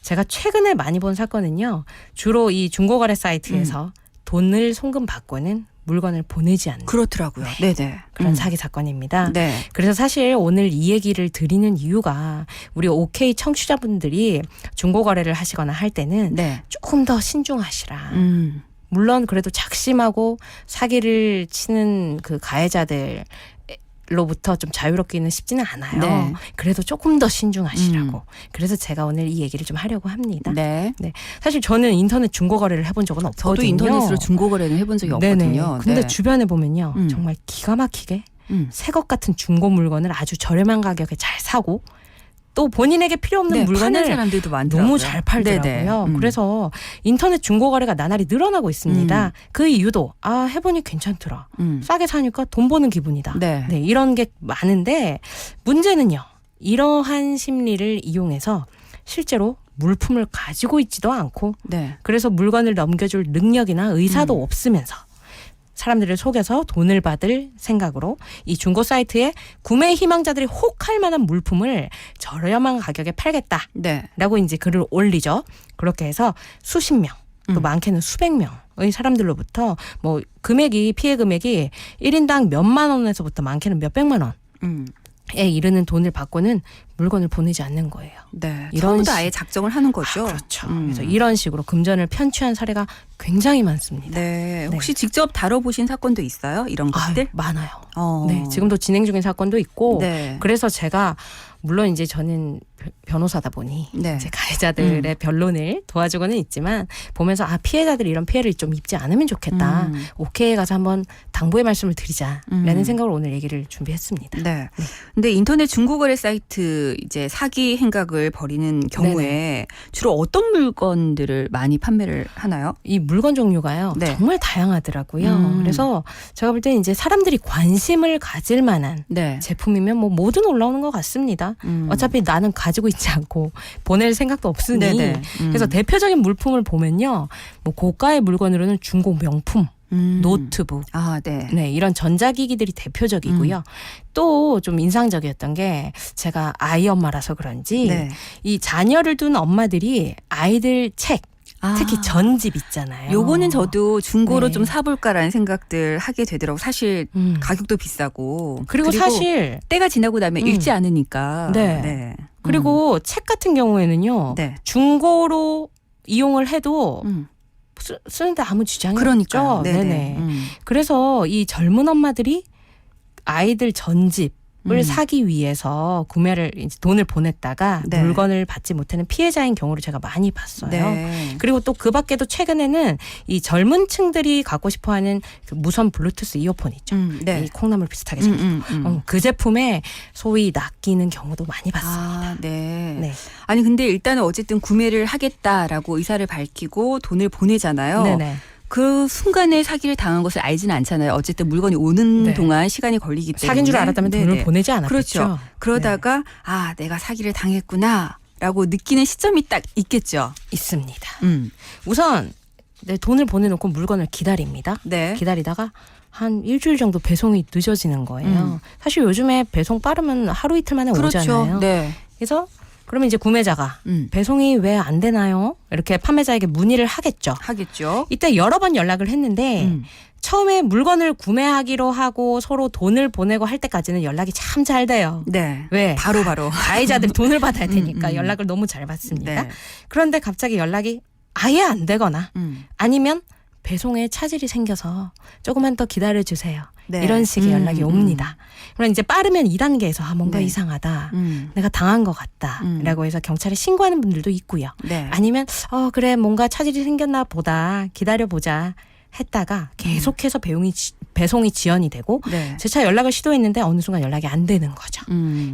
Q: 제가 최근에 많이 본 사건은요. 주로 이 중고거래 사이트에서 돈을 송금 받고는 물건을 보내지 않는.
A: 그렇더라고요. 네네.
Q: 그런 사기 사건입니다.
A: 네.
Q: 그래서 사실 오늘 이 얘기를 드리는 이유가 우리 OK 청취자분들이 중고거래를 하시거나 할 때는 조금 더 신중하시라. 물론 그래도 작심하고 사기를 치는 그 가해자들 로부터 좀 자유롭기는 쉽지는 않아요.
A: 네.
Q: 그래도 조금 더 신중하시라고. 그래서 제가 오늘 이 얘기를 좀 하려고 합니다. 네. 사실 저는 인터넷 중고거래를 해본 적은 없거든요.
A: 저도 인터넷으로 중고거래는 해본 적이 없거든요.
Q: 근데
A: 네.
Q: 주변에 보면요. 정말 기가 막히게 새 것 같은 중고 물건을 아주 저렴한 가격에 잘 사고 또 본인에게 필요 없는
A: 파는
Q: 물건을
A: 사람들도 많더라고요.
Q: 너무 잘 팔더라고요.
A: 네네.
Q: 그래서 인터넷 중고거래가 나날이 늘어나고 있습니다. 그 이유도 해보니 괜찮더라. 싸게 사니까 돈 버는 기분이다.
A: 네.
Q: 이런 게 많은데 문제는요. 이러한 심리를 이용해서 실제로 물품을 가지고 있지도 않고 그래서 물건을 넘겨줄 능력이나 의사도 없으면서 사람들을 속여서 돈을 받을 생각으로 이 중고 사이트에 구매 희망자들이 혹할 만한 물품을 저렴한 가격에 팔겠다라고 이제 글을 올리죠. 그렇게 해서 수십 명, 또 많게는 수백 명의 사람들로부터 뭐 피해 금액이 1인당 몇만 원에서부터 많게는 몇백만 원에 이르는 돈을 받고는 물건을 보내지 않는 거예요.
A: 네. 처음부터 아예 작정을 하는 거죠.
Q: 그렇죠. 그래서 이런 식으로 금전을 편취한 사례가 굉장히 많습니다.
A: 네. 혹시 직접 다뤄보신 사건도 있어요? 이런 것들?
Q: 많아요. 네. 지금도 진행 중인 사건도 있고 그래서 제가 물론 이제 저는 변호사다 보니 이제 가해자들의 변론을 도와주고는 있지만 보면서 피해자들이 이런 피해를 좀 입지 않으면 좋겠다. OK에 가서 한번 당부의 말씀을 드리자라는 생각으로 오늘 얘기를 준비했습니다.
A: 네. 근데 인터넷 중고거래 사이트 이제 사기 행각을 벌이는 경우에 주로 어떤 물건들을 많이 판매를 하나요?
Q: 이 물건 종류가요. 정말 다양하더라고요. 그래서 제가 볼 때는 이제 사람들이 관심을 가질 만한 제품이면 뭐 뭐든 올라오는 것 같습니다. 어차피 나는 가지고 있지 않고 보낼 생각도 없으니 그래서 대표적인 물품을 보면요. 뭐 고가의 물건으로는 중고 명품 노트북, 이런 전자기기들이 대표적이고요. 또 좀 인상적이었던 게 제가 아이 엄마라서 그런지 이 자녀를 둔 엄마들이 아이들 책 특히 전집 있잖아요.
A: 요거는 저도 중고로 좀 사볼까라는 생각들 하게 되더라고. 사실 가격도 비싸고
Q: 그리고 사실
A: 때가 지나고 나면 읽지 않으니까.
Q: 그리고 책 같은 경우에는요. 중고로 이용을 해도 쓰는데 아무 지장이 없죠. 그래서 이 젊은 엄마들이 아이들 전집 사기 위해서 구매를 이제 돈을 보냈다가
A: 네.
Q: 물건을 받지 못하는 피해자인 경우를 제가 많이 봤어요.
A: 네.
Q: 그리고 또 그 밖에도 최근에는 이 젊은 층들이 갖고 싶어하는 그 무선 블루투스 이어폰 있죠.
A: 네.
Q: 이 콩나물 비슷하게 생긴 그 제품에 소위 낚이는 경우도 많이 봤습니다.
A: 아, 네.
Q: 네.
A: 아니 근데 일단은 어쨌든 구매를 하겠다라고 의사를 밝히고 돈을 보내잖아요.
Q: 네네.
A: 그 순간에 사기를 당한 것을 알지는 않잖아요. 어쨌든 물건이 오는
Q: 네.
A: 동안 시간이 걸리기 때문에.
Q: 사기인 줄 알았다면 돈을
A: 네네.
Q: 보내지 않았겠죠.
A: 그렇죠. 그러다가 아 내가 사기를 당했구나라고 느끼는 시점이 딱 있겠죠.
Q: 있습니다. 우선 네, 돈을 보내놓고 물건을 기다립니다.
A: 네.
Q: 기다리다가 한 일주일 정도 배송이 늦어지는 거예요. 사실 요즘에 배송 빠르면 하루 이틀 만에
A: 그렇죠.
Q: 오잖아요.
A: 네.
Q: 그래서 그러면 이제 구매자가 배송이 왜 안 되나요? 이렇게 판매자에게 문의를 하겠죠.
A: 하겠죠.
Q: 이때 여러 번 연락을 했는데 처음에 물건을 구매하기로 하고 서로 돈을 보내고 할 때까지는 연락이 참 잘 돼요.
A: 네.
Q: 왜?
A: 바로.
Q: 가해자들이 돈을 받아야 되니까 연락을 너무 잘 받습니다.
A: 네.
Q: 그런데 갑자기 연락이 아예 안 되거나 아니면 배송에 차질이 생겨서 조금만 더 기다려주세요.
A: 네.
Q: 이런 식의 연락이 옵니다. 그럼 이제 빠르면 2단계에서 뭔가
A: 네.
Q: 이상하다. 내가 당한 것 같다. 라고 해서 경찰에 신고하는 분들도 있고요.
A: 네.
Q: 아니면 그래 뭔가 차질이 생겼나 보다. 기다려보자. 했다가 계속해서 배송이 지연이 되고
A: 네.
Q: 재차 연락을 시도했는데 어느 순간 연락이 안 되는 거죠.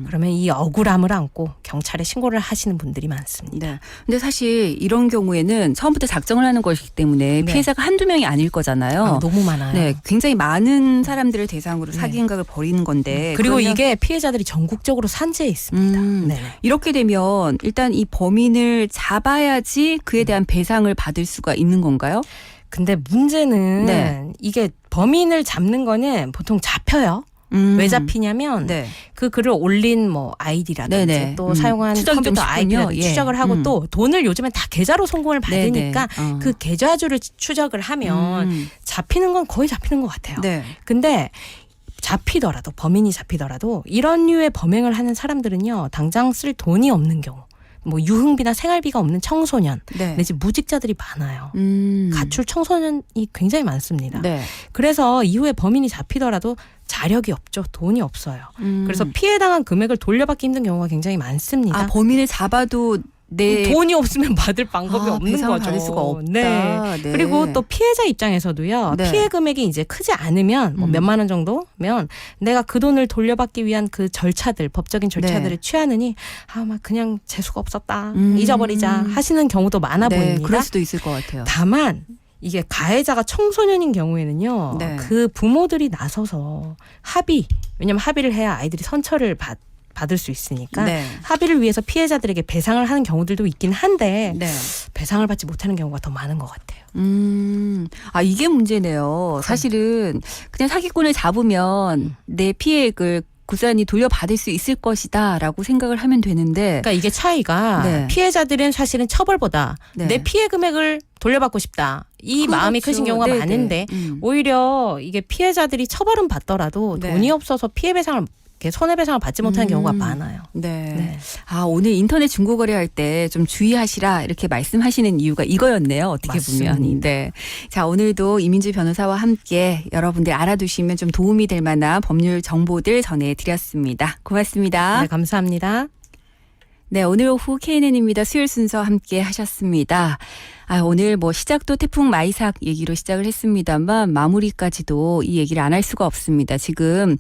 Q: 그러면 이 억울함을 안고 경찰에 신고를 하시는 분들이 많습니다.
A: 네. 근데 사실 이런 경우에는 처음부터 작정을 하는 것이기 때문에
Q: 네.
A: 피해자가 한두 명이 아닐 거잖아요.
Q: 너무 많아요.
A: 네. 굉장히 많은 사람들을 대상으로 사기 행각을 벌이는 건데.
Q: 그리고
A: 그러면
Q: 이게 피해자들이 전국적으로 산재해 있습니다. 네.
A: 이렇게 되면 일단 이 범인을 잡아야지 그에 대한 배상을 받을 수가 있는 건가요?
Q: 근데 문제는
A: 네.
Q: 이게 범인을 잡는 거는 보통 잡혀요. 왜 잡히냐면
A: 네.
Q: 그 글을 올린 뭐 아이디라든지
A: 네네.
Q: 또 사용한
A: 추적이 좀
Q: 컴퓨터
A: 쉽군요.
Q: 아이디라든지
A: 예.
Q: 추적을 하고 또 돈을 요즘엔 다 계좌로 송금을 받으니까
A: 네네.
Q: 그 계좌주를 추적을 하면 잡히는 건 거의 잡히는 것 같아요.
A: 네.
Q: 근데 잡히더라도 범인이 잡히더라도 이런 류의 범행을 하는 사람들은요 당장 쓸 돈이 없는 경우 뭐 유흥비나 생활비가 없는 청소년
A: 네.
Q: 내지 무직자들이 많아요. 가출 청소년이 굉장히 많습니다.
A: 네.
Q: 그래서 이후에 범인이 잡히더라도 자력이 없죠. 돈이 없어요. 그래서 피해당한 금액을 돌려받기 힘든 경우가 굉장히 많습니다.
A: 아, 범인을 잡아도
Q: 돈이 없으면 받을 방법이 없는
A: 배상을
Q: 거죠.
A: 받을 수가 없다.
Q: 네.
A: 네.
Q: 그리고 또 피해자 입장에서도요.
A: 네.
Q: 피해 금액이 이제 크지 않으면 뭐 몇만 원 정도면 내가 그 돈을 돌려받기 위한 그 절차들, 법적인 절차들을
A: 네.
Q: 취하느니 막 그냥 재수가 없었다. 잊어버리자 하시는 경우도 많아
A: 네,
Q: 보입니다.
A: 그럴 수도 있을 것 같아요.
Q: 다만 이게 가해자가 청소년인 경우에는요.
A: 네.
Q: 그 부모들이 나서서 왜냐면 합의를 해야 아이들이 선처를 받을 수 있으니까
A: 네.
Q: 합의를 위해서 피해자들에게 배상을 하는 경우들도 있긴 한데
A: 네.
Q: 배상을 받지 못하는 경우가 더 많은 것 같아요.
A: 아, 이게 문제네요. 사실은 그냥 사기꾼을 잡으면 내 피해액을 고스란히 돌려받을 수 있을 것이다라고 생각을 하면 되는데.
Q: 그러니까 이게 차이가
A: 네.
Q: 피해자들은 사실은 처벌보다
A: 네.
Q: 내 피해 금액을 돌려받고 싶다. 이
A: 그렇죠.
Q: 마음이 크신 경우가
A: 네네.
Q: 많은데 오히려 이게 피해자들이 처벌은 받더라도
A: 네.
Q: 돈이 없어서 피해 배상을 이렇게 손해배상을 받지 못하는 경우가 많아요.
A: 네. 아, 오늘 인터넷 중고거래 할 때 좀 주의하시라 이렇게 말씀하시는 이유가 이거였네요. 어떻게
Q: 맞습니다.
A: 보면. 네. 자, 오늘도 이민주 변호사와 함께 여러분들 알아두시면 좀 도움이 될 만한 법률 정보들 전해드렸습니다. 고맙습니다.
Q: 네, 감사합니다.
A: 네, 오늘 오후 KNN입니다. 수요일 순서 함께 하셨습니다. 오늘 뭐 시작도 태풍 마이삭 얘기로 시작을 했습니다만 마무리까지도 이 얘기를 안 할 수가 없습니다. 지금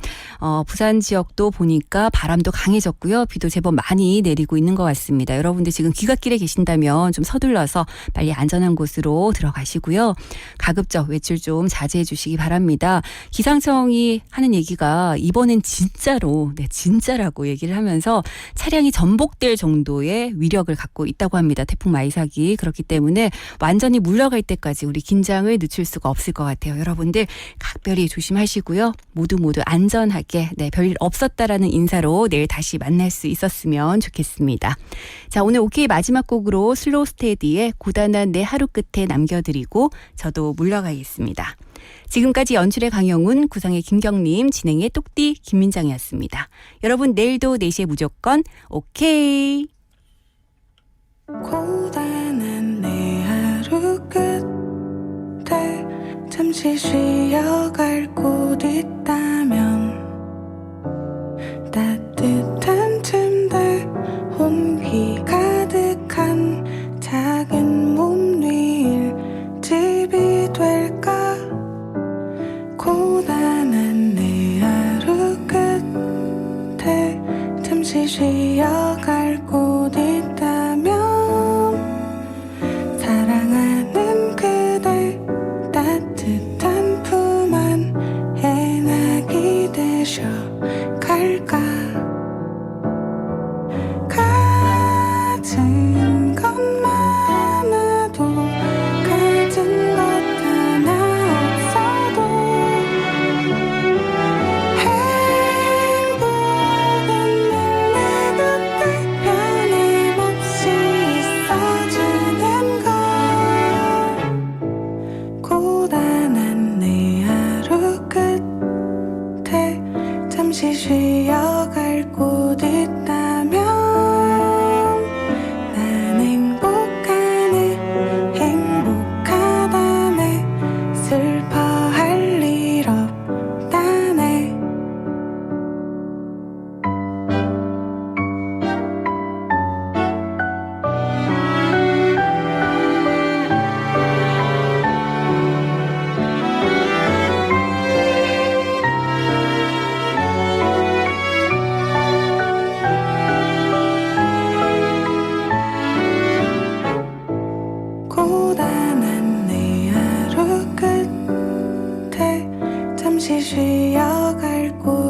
A: 부산 지역도 보니까 바람도 강해졌고요. 비도 제법 많이 내리고 있는 것 같습니다. 여러분들 지금 귀갓길에 계신다면 좀 서둘러서 빨리 안전한 곳으로 들어가시고요. 가급적 외출 좀 자제해 주시기 바랍니다. 기상청이 하는 얘기가 이번엔 진짜로, 진짜라고 얘기를 하면서 차량이 전복될 정도의 위력을 갖고 있다고 합니다. 태풍 마이삭이. 그렇기 때문에 완전히 물러갈 때까지 우리 긴장을 늦출 수가 없을 것 같아요. 여러분들 각별히 조심하시고요. 모두 안전하게 별일 없었다라는 인사로 내일 다시 만날 수 있었으면 좋겠습니다. 자, 오늘 오케이 마지막 곡으로 슬로우 스테디의 고단한 내 하루 끝에 남겨드리고 저도 물러가겠습니다. 지금까지 연출의 강영훈, 구성의 김경림, 진행의 똑띠 김민정이었습니다. 여러분 내일도 4시에 무조건 오케이.
F: 고단한 내 하루 끝에 잠시 쉬어갈 곳 있다면 마셔갈까 가진 것 많아도 가진 것 하나 없어도 행복은 늘 내 곁에 변함없이 있어주는 것 고단한 내 하루 끝에 잠시 쉬어갈 곳 있다면 난 행복하네 행복하다네 슬퍼할 일 없다네 고단한 내 하루 끝에 잠시 쉬어갈 곳